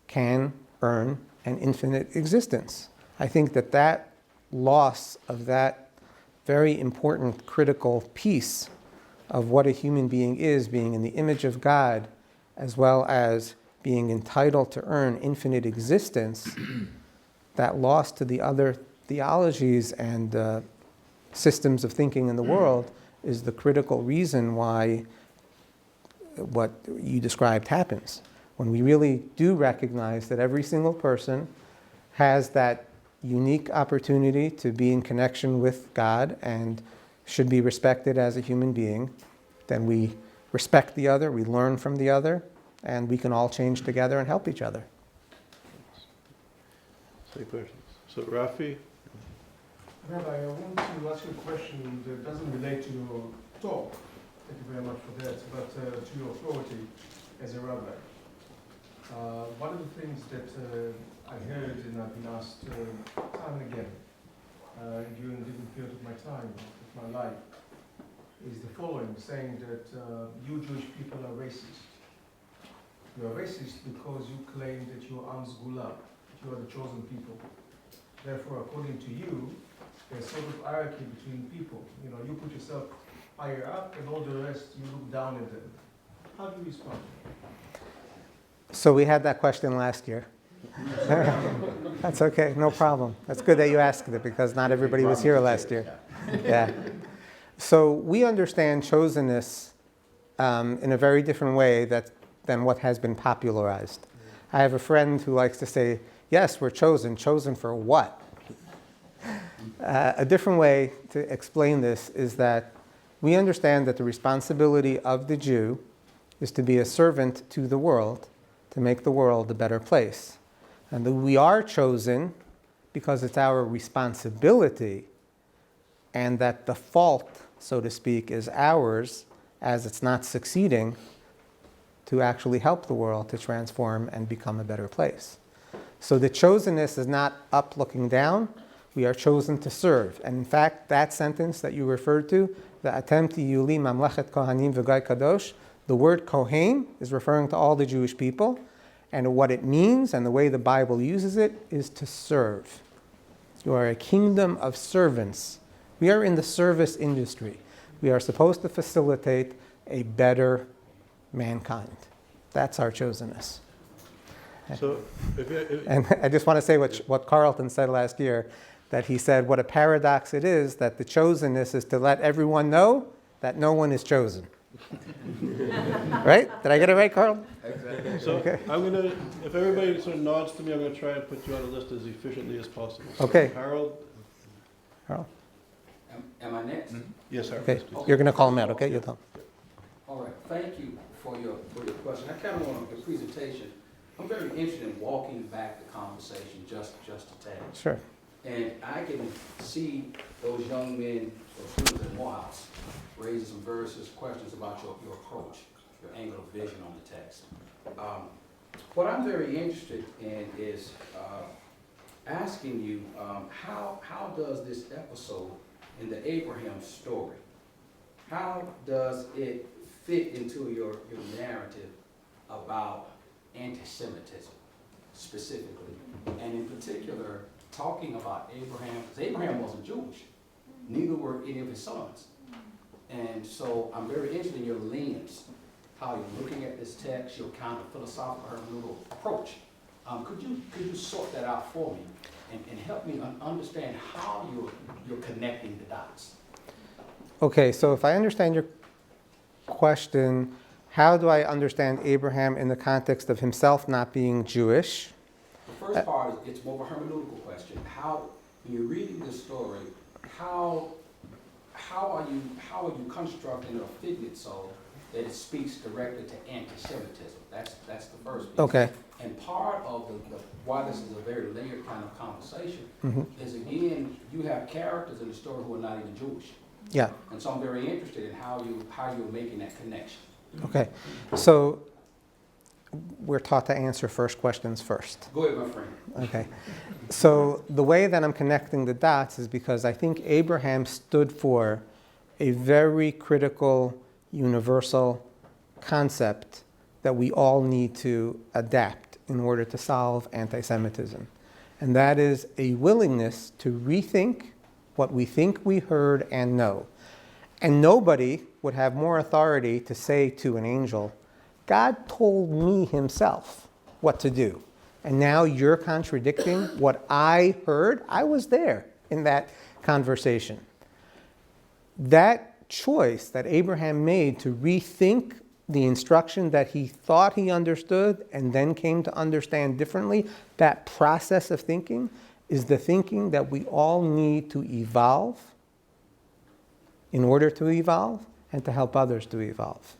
can earn an infinite existence. I think that that loss of that very important critical piece of what a human being is, being in the image of God as well as being entitled to earn infinite existence, that loss to the other theologies and systems of thinking in the world is the critical reason why what you described happens. When we really do recognize that every single person has that unique opportunity to be in connection with God and should be respected as a human being, then we respect the other, we learn from the other, and we can all change together and help each other. Any questions? So, Rafi? Rabbi, I want to ask you a question that doesn't relate to your talk. Thank you very much for that, but to your authority as a rabbi. One of the things that I heard and I've been asked time and again during different periods of my time, of my life, is the following, saying that you Jewish people are racist. You are racist because you claim that you are Am Sgula, that you are the chosen people. Therefore, according to you, there's sort of hierarchy between people. You know, you put yourself higher up and all the rest, you look down at them. How do you respond? So we had that question last year. That's okay, no problem. That's good that you asked it because not everybody was here last year. Yeah. So we understand chosenness in a very different way than what has been popularized. I have a friend who likes to say, yes, we're chosen. Chosen for what? A different way to explain this is that we understand that the responsibility of the Jew is to be a servant to the world, to make the world a better place. And that we are chosen because it's our responsibility, and that the fault, so to speak, is ours as it's not succeeding to actually help the world to transform and become a better place. So the chosenness is not up looking down. We are chosen to serve. And in fact, that sentence that you referred to, the Atem tiyu li mamlechet kohanim v'gai kadosh, the word kohen is referring to all the Jewish people. And what it means and the way the Bible uses it is to serve. You are a kingdom of servants. We are in the service industry. We are supposed to facilitate a better mankind. That's our chosenness. So, And I just want to say what Carlton said last year, that he said what a paradox it is that the chosenness is to let everyone know that no one is chosen. Right? Did I get it right, Carl? Exactly. so Okay. I'm going to, if everybody sort of nods to me, I'm going to try and put you on a list as efficiently as possible. So, Okay. Harold? Carl? Am I next? Yes, Harold. Okay. yes, please. You're going to call him out, okay? You'll tell him. All right, thank you for your question. I kind of want your presentation. I'm very interested in walking back the conversation just a tad. Sure. And I can see those young men or students in Morehouse raising some various questions about your approach, your angle of vision on the text. What I'm very interested in is asking you, how does this episode in the Abraham story, how does it fit into your narrative about anti-Semitism specifically, and in particular, talking about Abraham, because Abraham wasn't Jewish, neither were any of his sons. And so I'm very interested in your lens, how you're looking at this text, your kind of philosophical hermeneutical approach. Could you sort that out for me and help me understand how you're connecting the dots? Okay, so if I understand your question, how do I understand Abraham in the context of himself not being Jewish? The first part is it's more of a hermeneutical question. How, when you're reading this story, how are you constructing or fitting it so that it speaks directly to anti-Semitism? That's the first piece. Okay. And part of the why this is a very layered kind of conversation Mhm. is, again, you have characters in the story who are not even Jewish. Yeah. And so I'm very interested in how you're making that connection. Okay. So we're taught to answer first questions first. Go ahead, my friend. Okay. So the way that I'm connecting the dots is because I think Abraham stood for a very critical, universal concept that we all need to adapt in order to solve anti-Semitism. And that is a willingness to rethink what we think we heard and know. And nobody would have more authority to say to an angel, God told me himself what to do. And now you're contradicting what I heard. I was there in that conversation. That choice that Abraham made to rethink the instruction that he thought he understood and then came to understand differently, that process of thinking is the thinking that we all need to evolve in order to evolve and to help others to evolve.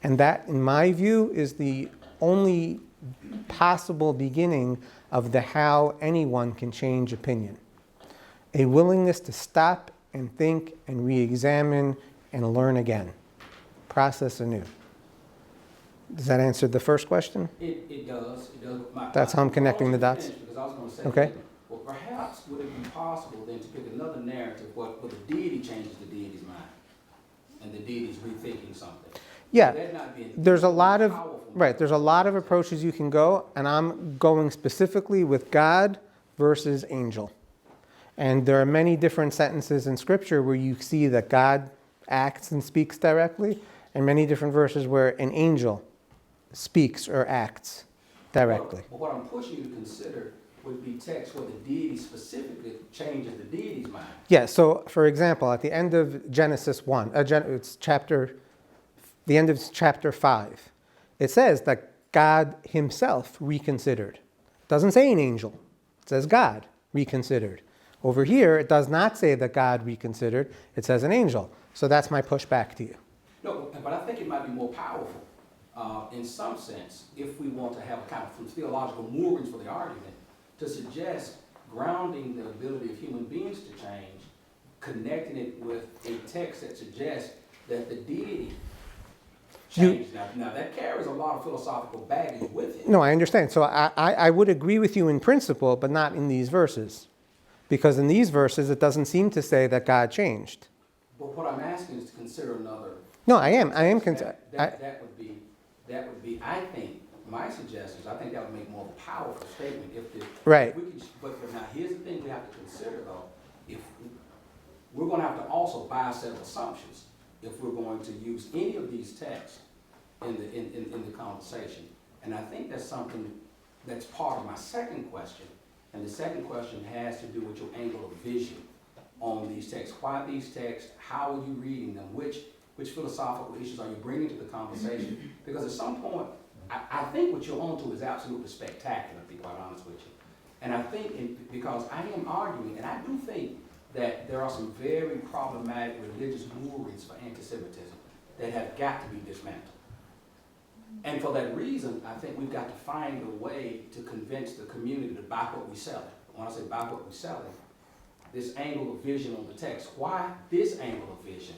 And that, in my view, is the only possible beginning of the how anyone can change opinion. A willingness to stop and think and re-examine and learn again. Process anew. Does that answer the first question? It does. It does. That's how I'm connecting the dots? Because I was going to say, Okay. well, perhaps would it be possible then to pick another narrative where the deity changes the deity's mind and the deity's rethinking something? Yeah. Would that not be There's a lot of powerful? right. There's a lot of approaches you can go, and I'm going specifically with God versus angel. And there are many different sentences in Scripture where you see that God acts and speaks directly, and many different verses where an angel speaks or acts directly. But what I'm pushing you to consider would be text where the deity specifically changes the deity's mind. Yeah. So, for example, at the end of Genesis 1, it's the end of chapter 5, it says that God himself reconsidered. It doesn't say an angel. It says God reconsidered. Over here, it does not say that God reconsidered. It says an angel. So that's my pushback to you. No, but I think it might be more powerful in some sense if we want to have a kind of theological moorings for the argument to suggest grounding the ability of human beings to change, connecting it with a text that suggests that the deity changed. Now that carries a lot of philosophical baggage with it. No, I understand. So I would agree with you in principle, but not in these verses. Because in these verses, it doesn't seem to say that God changed. But what I'm asking is to consider another. No, I am. That would be, I think, my suggestions, I think that would make more of a powerful statement if the. Right. If we could, but now here's the thing we have to consider though. If we're going to have to also buy a set of assumptions if we're going to use any of these texts in the conversation. And I think that's something that's part of my second question. And the second question has to do with your angle of vision on these texts. Why these texts? How are you reading them? Which philosophical issues are you bringing to the conversation? Because at some point, I think what you're onto is absolutely spectacular, to be quite honest with you. And I think, because I am arguing, and I do think that there are some very problematic religious moorings for anti-Semitism that have got to be dismantled. And for that reason, I think we've got to find a way to convince the community to buy what we sell. When I say buy what we sell, this angle of vision on the text, why this angle of vision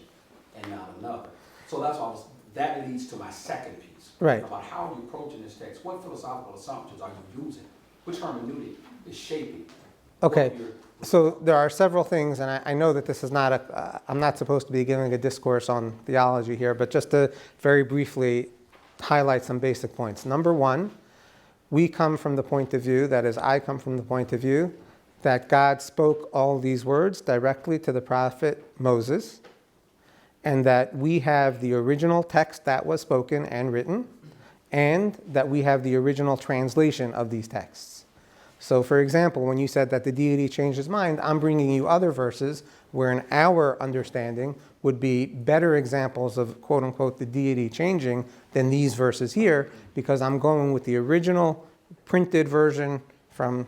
and not another? So that's why that leads to my second piece. Right. About how are you approaching this text? What philosophical assumptions are you using? Which hermeneutic is shaping? Okay. So there are several things, and I know that this is not I'm not supposed to be giving a discourse on theology here, but just to very briefly highlight some basic points. Number one, we come from the point of view, that is, I come from the point of view, that God spoke all these words directly to the prophet Moses, and that we have the original text that was spoken and written, and that we have the original translation of these texts. So, for example, when you said that the deity changed his mind, I'm bringing you other verses where in our understanding would be better examples of, quote unquote, the deity changing than these verses here, because I'm going with the original printed version from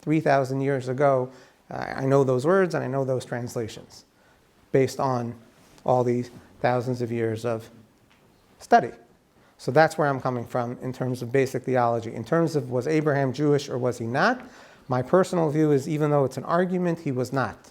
3,000 years ago. I know those words and I know those translations based on all these thousands of years of study. So that's where I'm coming from in terms of basic theology. In terms of was Abraham Jewish or was he not, my personal view is even though it's an argument, he was not.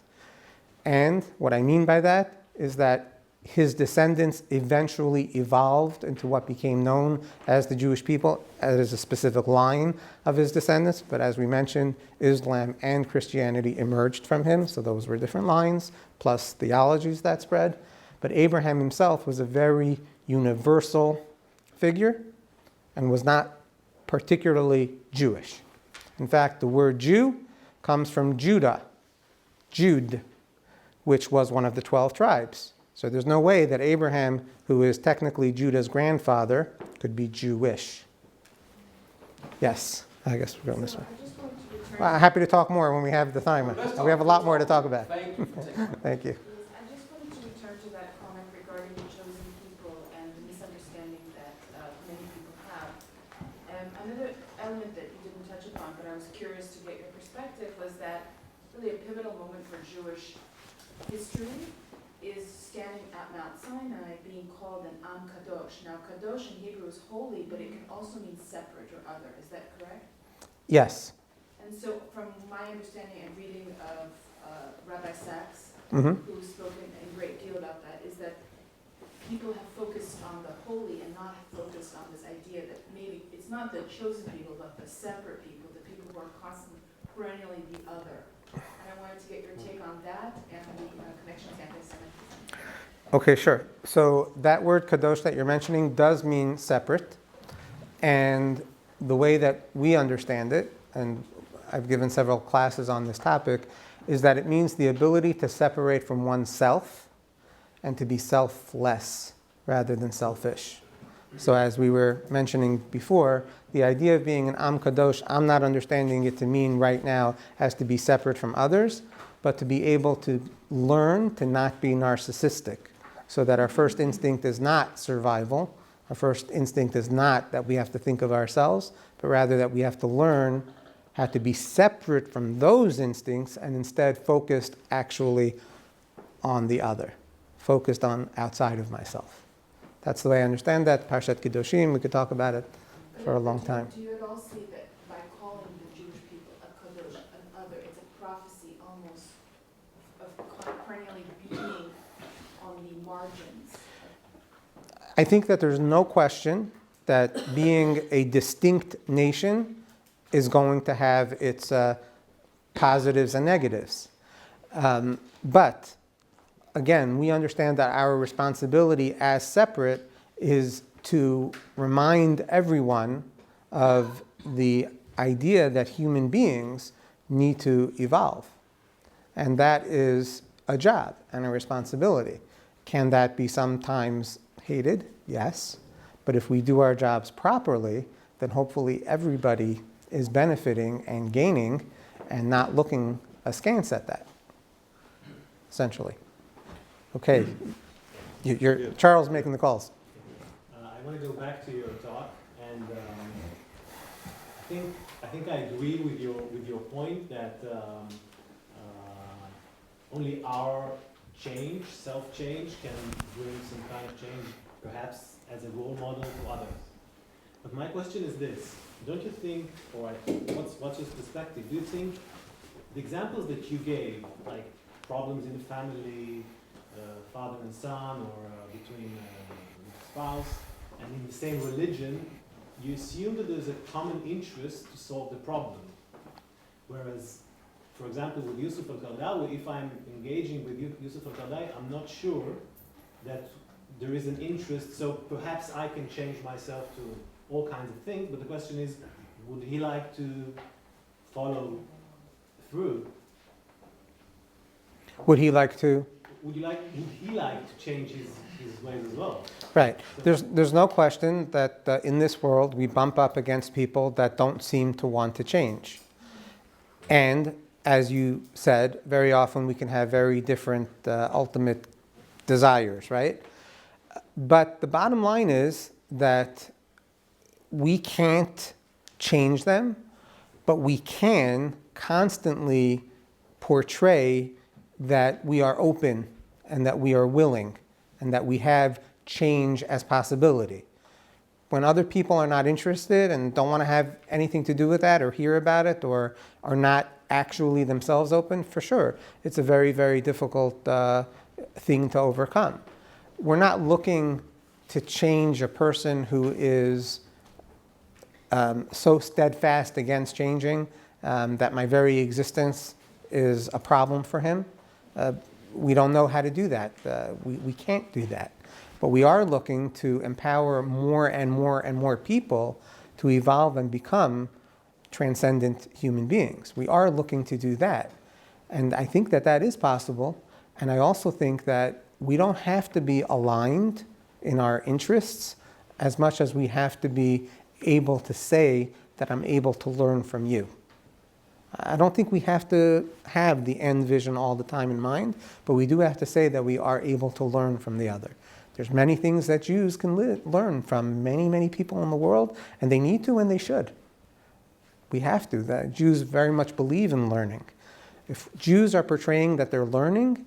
And what I mean by that is that his descendants eventually evolved into what became known as the Jewish people, as a specific line of his descendants. But as we mentioned, Islam and Christianity emerged from him, so those were different lines, plus theologies that spread. But Abraham himself was a very universal figure and was not particularly Jewish. In fact, the word Jew comes from Judah, Jude, which was one of the 12 tribes So there's no way that Abraham, who is technically Judah's grandfather, could be Jewish. Yes, I guess we're going this way. I just wanted to return. Well, happy to talk more when we have the time. We have a lot more to talk about. Thank you for taking. Thank you. I just wanted to return to that comment regarding the chosen people and the misunderstanding that many people have. Another element that you didn't touch upon, but I was curious to get your perspective, was that really a pivotal moment for Jewish history is standing at Mount Sinai being called an Am Kadosh. Now, Kadosh in Hebrew is holy, but it can also mean separate or other. Is that correct? Yes. And so, from my understanding and reading of Rabbi Sachs, Mm-hmm. who's spoken a great deal about that, is that people have focused on the holy and not focused on this idea that maybe it's not the chosen people, but the separate people, the people who are constantly, perennially the other. And I wanted to get your take on that and the connection to anti-Semitism. Okay, sure. So that word kadosh that you're mentioning does mean separate. And the way that we understand it, and I've given several classes on this topic, is that it means the ability to separate from oneself and to be selfless rather than selfish. So as we were mentioning before, the idea of being an Am Kadosh, I'm not understanding it to mean right now as to be separate from others, but to be able to learn to not be narcissistic, so that our first instinct is not survival. Our first instinct is not that we have to think of ourselves, but rather that we have to learn how to be separate from those instincts and instead focused actually on the other, focused on outside of myself. That's the way I understand that. Parshat Kedoshim, we could talk about it for a long time. Do you at all see that by calling the Jewish people a kadosh, an other, it's a prophecy almost of perennially being on the margins? I think that there's no question that being a distinct nation is going to have its positives and negatives. But again, we understand that our responsibility as separate is to remind everyone of the idea that human beings need to evolve. And that is a job and a responsibility. Can that be sometimes hated? Yes. But if we do our jobs properly, then hopefully everybody is benefiting and gaining and not looking askance at that, essentially. Okay, you're Charles making the calls. I want to go back to your talk, and I think I agree with your point that only our change, self-change, can bring some kind of change, perhaps as a role model to others. But my question is this: don't you think, or what's your perspective? Do you think the examples that you gave, like problems in the family, father and son, or between spouse, and in the same religion, you assume that there's a common interest to solve the problem. Whereas, for example, with Yusuf al-Qaradawi, if I'm engaging with Yusuf al-Qaradawi, I'm not sure that there is an interest, so perhaps I can change myself to all kinds of things, but the question is, would he like to follow through? Would he like to? Would he like to change his ways as well? Right. There's no question that in this world we bump up against people that don't seem to want to change. And as you said, very often we can have very different ultimate desires, right? But the bottom line is that we can't change them, but we can constantly portray that we are open and that we are willing and that we have change as possibility. When other people are not interested and don't want to have anything to do with that or hear about it or are not actually themselves open, for sure, it's a very, very difficult thing to overcome. We're not looking to change a person who is so steadfast against changing that my very existence is a problem for him. We don't know how to do that. We can't do that. But we are looking to empower more and more and more people to evolve and become transcendent human beings. We are looking to do that. And I think that that is possible. And I also think that we don't have to be aligned in our interests as much as we have to be able to say that I'm able to learn from you. I don't think we have to have the end vision all the time in mind, but we do have to say that we are able to learn from the other. There's many things that Jews can learn from many, many people in the world, and they need to and they should. We have to. That Jews very much believe in learning. If Jews are portraying that they're learning,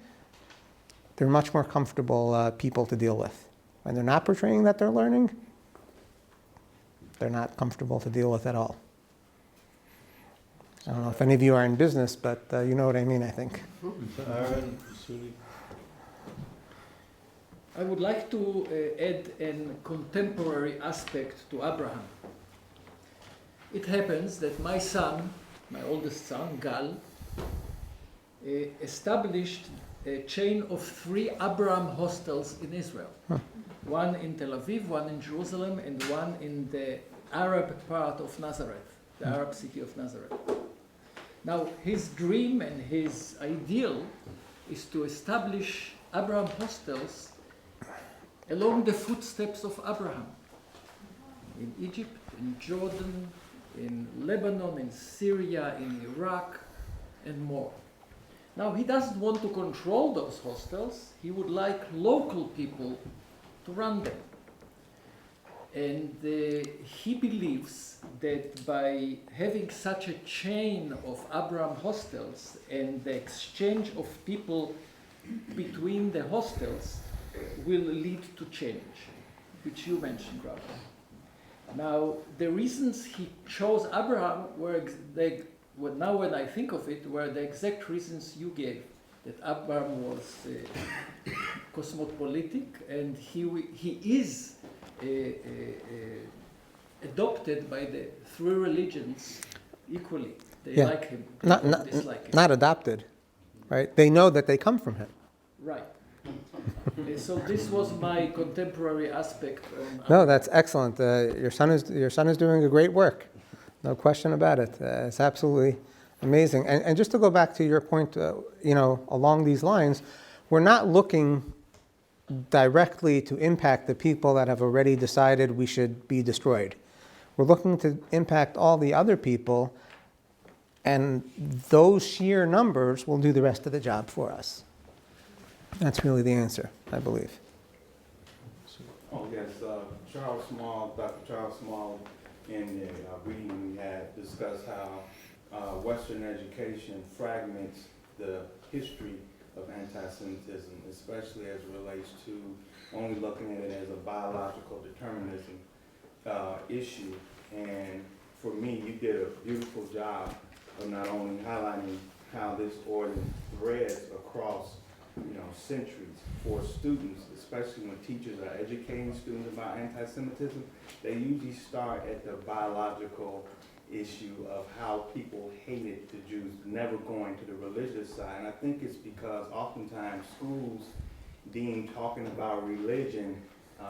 they're much more comfortable people to deal with. When they're not portraying that they're learning, they're not comfortable to deal with at all. I don't know if any of you are in business, but you know what I mean, I think. Aaron, Suni. I would like to add a contemporary aspect to Abraham. It happens that my son, my oldest son, Gal, established a chain of 3 Abraham hostels in Israel. One in Tel Aviv, one in Jerusalem, and one in the Arab part of Nazareth, the Arab city of Nazareth. Now, his dream and his ideal is to establish Abraham hostels along the footsteps of Abraham. In Egypt, in Jordan, in Lebanon, in Syria, in Iraq, and more. Now, he doesn't want to control those hostels. He would like local people to run them. And he believes that by having such a chain of Abraham hostels and the exchange of people between the hostels will lead to change, which you mentioned, Rabbi. Now, the reasons he chose Abraham were, now when I think of it, were the exact reasons you gave, that Abraham was cosmopolitic, and he is adopted by the 3 religions equally. They like him, they don't dislike him. Not adopted, right? They know that they come from him. Right. So this was my contemporary aspect on No, that's excellent. Your son is doing a great work. No question about it. It's absolutely amazing. And just to go back to your point, along these lines, we're not looking directly to impact the people that have already decided we should be destroyed. We're looking to impact all the other people, and those sheer numbers will do the rest of the job for us. That's really the answer, I believe. Oh, yes, Charles Small, Dr. Charles Small, in the reading we had discussed how Western education fragments the history of anti-Semitism, especially as it relates to only looking at it as a biological determinism issue. And for me, you did a beautiful job of not only highlighting how this order threads across centuries for students, especially when teachers are educating students about anti-Semitism. They usually start at the biological issue of how people hated the Jews, never going to the religious side. And I think it's because oftentimes schools deem talking about religion,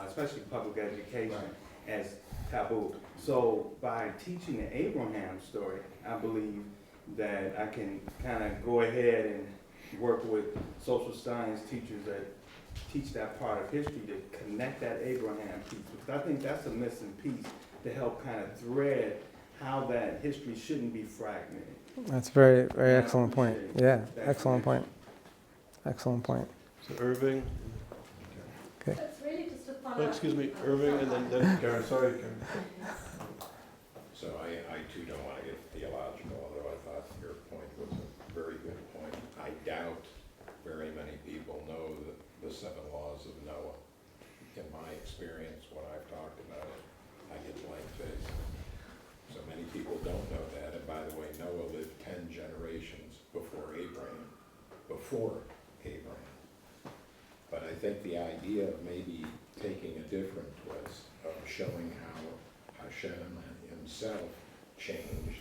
especially public education, as taboo. So by teaching the Abraham story, I believe that I can kind of go ahead and work with social science teachers that teach that part of history to connect that Abraham piece, because I think that's a missing piece to help kind of thread how that history shouldn't be fragmented. That's very, very excellent point. Yeah, excellent point. Excellent point. So Irving. Okay. That's really just a Oh, follow-up. excuse me, Irving, and then Karen. Sorry, Karen. So I too don't want to get theological, although I thought your point was a very good point. I doubt very many people know the 7 laws of Noah. In my experience, when I've talked about it, I get blank faced. So many people don't know that. And by the way, Noah lived 10 generations before Abraham. But I think the idea of maybe taking a different twist of showing how Hashem himself changed,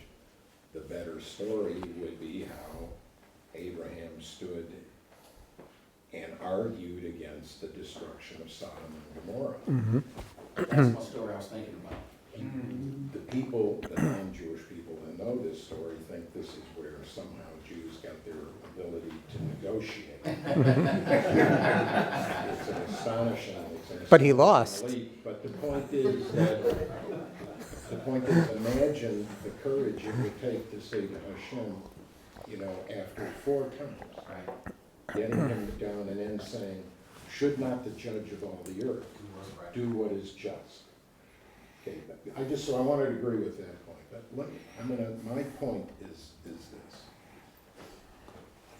the better story would be how Abraham stood and argued against the destruction of Sodom and Gomorrah. Mm-hmm. That's my story I was thinking about. The people, the non-Jewish people that know this story, think this is where somehow Jews got their ability to negotiate. It's an astonishing But he lost. leap. But the point is imagine the courage it would take to say to Hashem, you know, after 4 times, getting him down and then saying, should not the judge of all the earth do what is just? Okay, I wanted to agree with that point, but my point is this.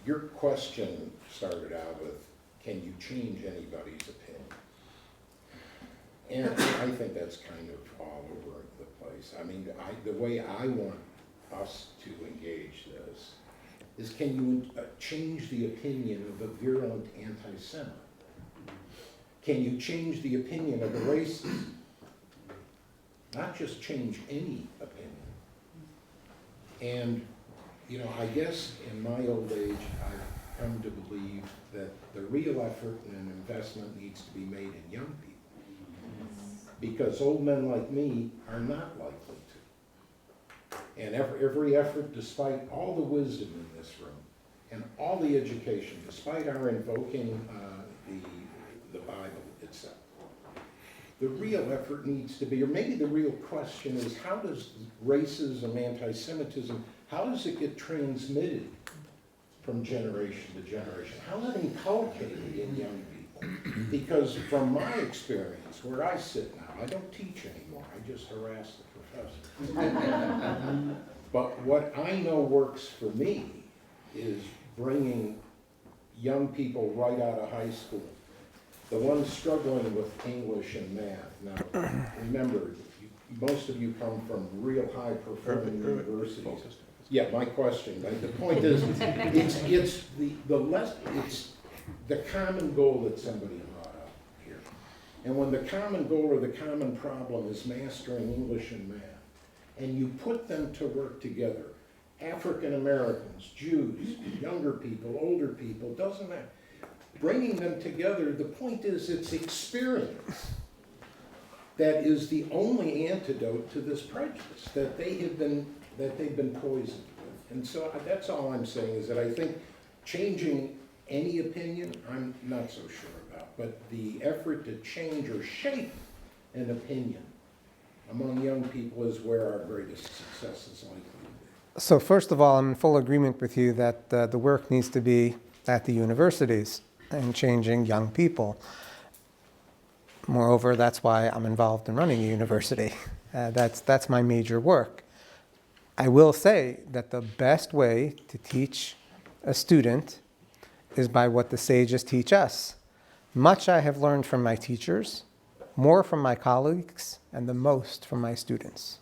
Your question started out with, can you change anybody's opinion? And I think that's kind of all over the place. I mean, the way I want us to engage this is, can you change the opinion of a virulent anti-Semite? Can you change the opinion of a racist? Not just change any opinion. And, you know, I guess in my old age, I've come to believe that the real effort and investment needs to be made in young people. Because old men like me are not likely to. And every effort, despite all the wisdom in this room, and all the education, despite our invoking the Bible itself, the real effort needs to be, or maybe the real question is, how does racism, anti-Semitism, how does it get transmitted from generation to generation? How is it inculcated in young people? Because from my experience, where I sit now, I don't teach anymore, I just harass the professor. But what I know works for me is bringing young people right out of high school, the ones struggling with English and math. Now, remember, most of you come from real high-performing universities. Yeah, my question, right? The point is, it's the common goal that somebody brought up here. And when the common goal or the common problem is mastering English and math, and you put them to work together, African Americans, Jews, younger people, older people, doesn't matter. Bringing them together, the point is it's experience that is the only antidote to this prejudice that they've been poisoned with. And so that's all I'm saying, is that I think changing any opinion, I'm not so sure about, but the effort to change or shape an opinion among young people is where our greatest success is likely to be. So first of all, I'm in full agreement with you that the work needs to be at the universities and changing young people. Moreover, that's why I'm involved in running a university. That's my major work. I will say that the best way to teach a student is by what the sages teach us. Much I have learned from my teachers, more from my colleagues, and the most from my students.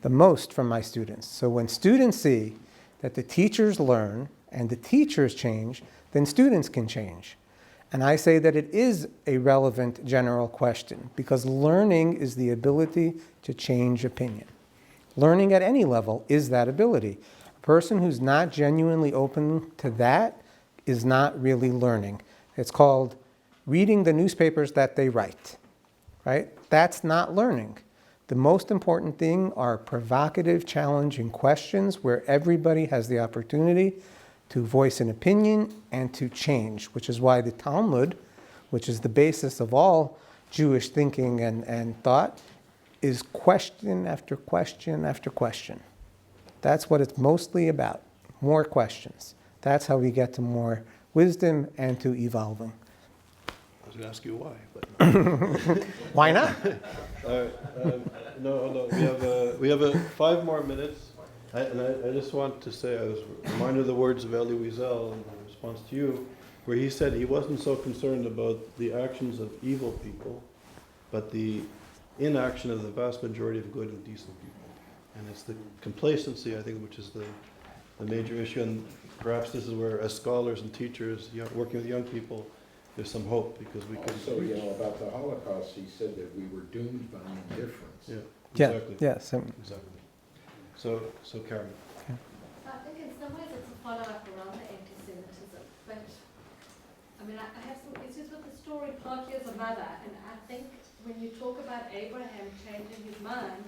The most from my students. So when students see that the teachers learn and the teachers change, then students can change. And I say that it is a relevant general question, because learning is the ability to change opinion. Learning at any level is that ability. A person who's not genuinely open to that is not really learning. It's called reading the newspapers that they write, right? That's not learning. The most important thing are provocative, challenging questions where everybody has the opportunity to voice an opinion and to change, which is why the Talmud, which is the basis of all Jewish thinking and thought, is question after question after question. That's what it's mostly about, more questions. That's how we get to more wisdom and to evolving. I was going to ask you why, but Why not? no. We have 5 more minutes. I just want to say, I was reminded of the words of Elie Wiesel in response to you, where he said he wasn't so concerned about the actions of evil people, but the inaction of the vast majority of good and decent people. And it's the complacency, I think, which is the major issue. And perhaps this is where, as scholars and teachers, working with young people, there's some hope, because we can. Also, about the Holocaust, he said that we were doomed by indifference. Yeah, Yeah, exactly. yes. Exactly. So Karen. I think in some ways it's a follow-up around the anti-Semitism, but I mean, I have some issues with the story partly as a mother, and I think when you talk about Abraham changing his mind,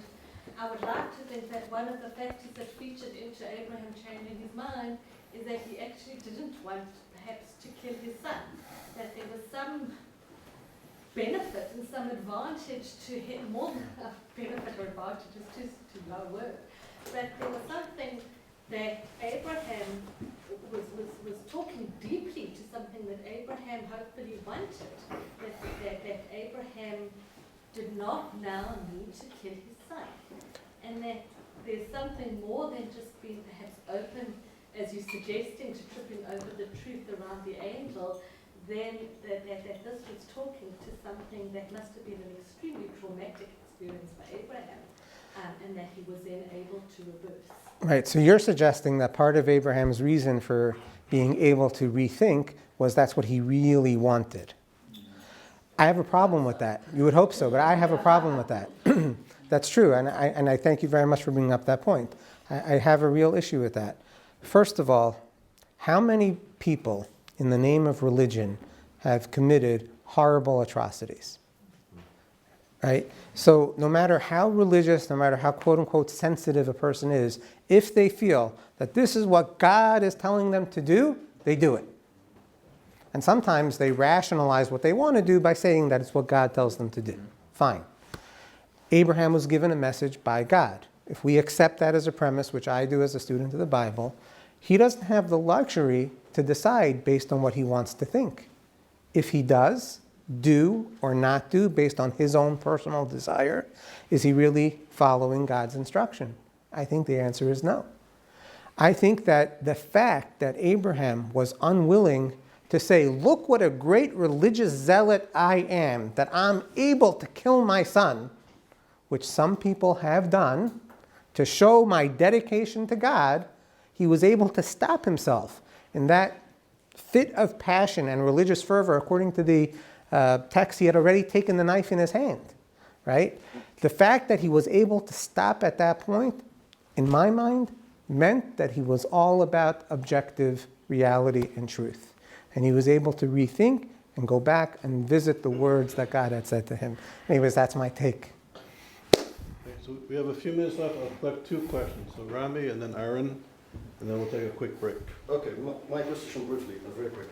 I would like to think that one of the factors that featured into Abraham changing his mind is that he actually didn't want perhaps to kill his son, that there was some benefit and some advantage to him, more than a benefit or advantage is too low a word, but there was something that Abraham was talking deeply to something that Abraham hopefully wanted, that Abraham did not now need to kill his son, and that there's something more than just being perhaps open, as you're suggesting, to tripping over the truth around the angel, then that this was talking to something that must have been an extremely traumatic experience for Abraham, and that he was then able to reverse. Right, so you're suggesting that part of Abraham's reason for being able to rethink was that's what he really wanted. I have a problem with that. You would hope so, but I have a problem with that. That's true, and I thank you very much for bringing up that point. I have a real issue with that. First of all, how many people in the name of religion have committed horrible atrocities? Right? So no matter how religious, no matter how quote-unquote sensitive a person is, if they feel that this is what God is telling them to do, they do it. And sometimes they rationalize what they want to do by saying that it's what God tells them to do. Fine. Abraham was given a message by God. If we accept that as a premise, which I do as a student of the Bible, he doesn't have the luxury to decide based on what he wants to think. If he does, do or not do based on his own personal desire, is he really following God's instruction? I think the answer is no. I think that the fact that Abraham was unwilling to say, look what a great religious zealot I am, that I'm able to kill my son, which some people have done, to show my dedication to God, he was able to stop himself in that fit of passion and religious fervor. According to the text, he had already taken the knife in his hand, right? The fact that he was able to stop at that point, in my mind, meant that he was all about objective reality and truth. And he was able to rethink and go back and visit the words that God had said to him. Anyways, that's my take. Okay, so we have a few minutes left. I'll collect two questions. So Rami and then Aaron, and then we'll take a quick break. Okay, my question briefly, very quick.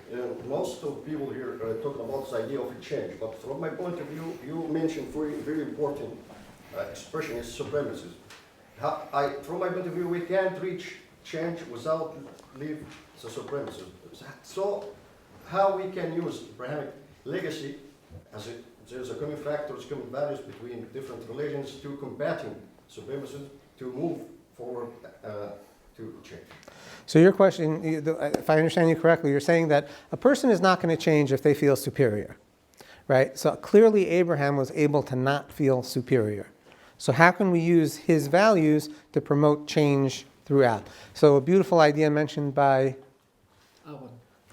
Most of people here are talking about this idea of a change, but from my point of view, you mentioned very important expression is supremacy. From my point of view, we can't reach change without leave the supremacy. So, how we can use Abrahamic legacy as there's a common factors, common values between different religions to combating supremacy, to move forward to change. So your question, if I understand you correctly, you're saying that a person is not going to change if they feel superior, right? So clearly Abraham was able to not feel superior. So how can we use his values to promote change throughout? So a beautiful idea mentioned by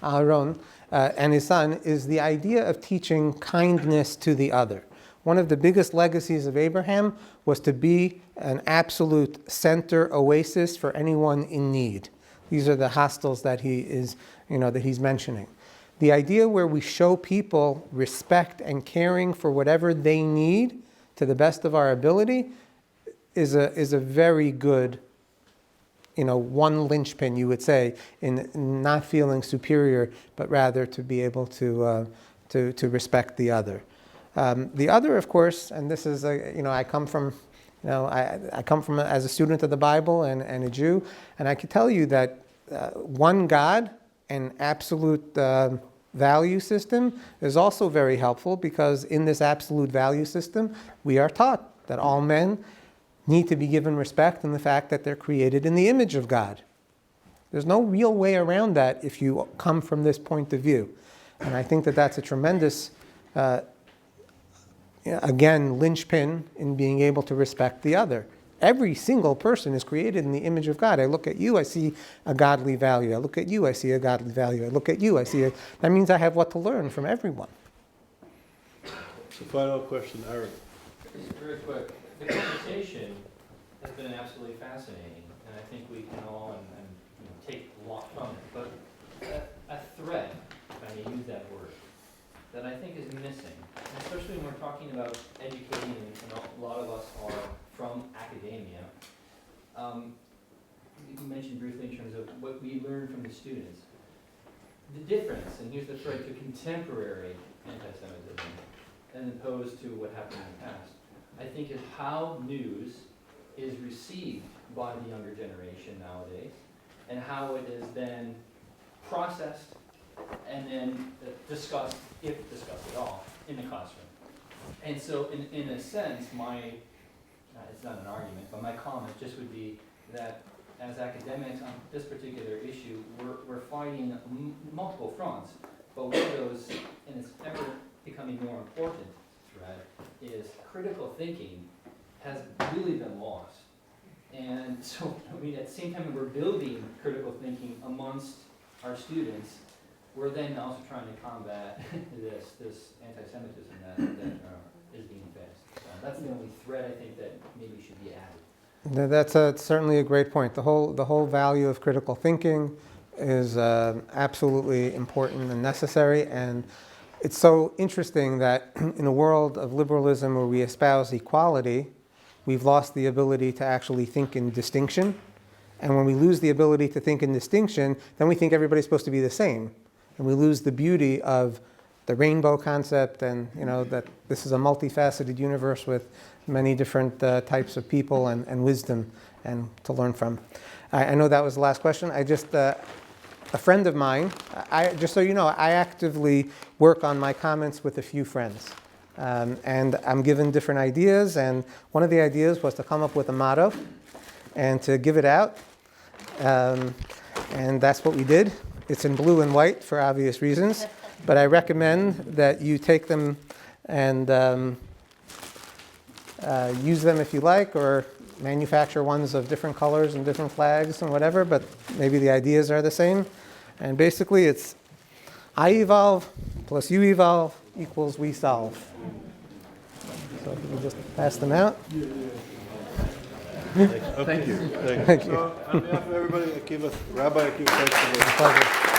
Aaron and his son is the idea of teaching kindness to the other. One of the biggest legacies of Abraham was to be an absolute center oasis for anyone in need. These are the hostels that he is, that he's mentioning. The idea where we show people respect and caring for whatever they need to the best of our ability is a very good, one linchpin, you would say, in not feeling superior, but rather to be able to respect the other. The other, of course, and this is, I come from as a student of the Bible and a Jew, and I can tell you that one God and absolute value system is also very helpful, because in this absolute value system, we are taught that all men need to be given respect in the fact that they're created in the image of God. There's no real way around that if you come from this point of view. And I think that that's a tremendous again, linchpin in being able to respect the other. Every single person is created in the image of God. I look at you, I see a godly value. I look at you, I see a godly value. I look at you, I see it. That means I have what to learn from everyone. So final question, Aaron. Very quick. The conversation has been absolutely fascinating, and I think we can all take a lot from it. But a thread, if I may use that word, that I think is missing, especially when we're talking about educating, and a lot of us are from academia. You mentioned briefly in terms of what we learn from the students. The difference, and here's the thread to contemporary anti-Semitism, as opposed to what happened in the past, I think is how news is received by the younger generation nowadays, and how it is then processed and then discussed, if discussed at all, in the classroom. And so in a sense, it's not an argument, but my comment just would be that as academics on this particular issue, we're fighting multiple fronts, but one of those, and it's ever becoming more important thread, is critical thinking has really been lost. And so, I mean, at the same time that we're building critical thinking amongst our students, we're then also trying to combat this anti-Semitism that is being faced. That's the only thread I think that maybe should be added. That's certainly a great point. The whole value of critical thinking is absolutely important and necessary, and it's so interesting that in a world of liberalism where we espouse equality, we've lost the ability to actually think in distinction. And when we lose the ability to think in distinction, then we think everybody's supposed to be the same. And we lose the beauty of the rainbow concept, and that this is a multifaceted universe with many different types of people and wisdom and to learn from. I know that was the last question. A friend of mine, just so you know, I actively work on my comments with a few friends. And I'm given different ideas, and one of the ideas was to come up with a motto and to give it out. And that's what we did. It's in blue and white for obvious reasons, but I recommend that you take them and use them if you like, or manufacture ones of different colors and different flags and whatever, but maybe the ideas are the same. And basically it's I evolve plus you evolve equals we solve. So if you can just pass them out. Thank you. Thank you. So on behalf of everybody, Rabbi Akiva, thanks for this. Pleasure.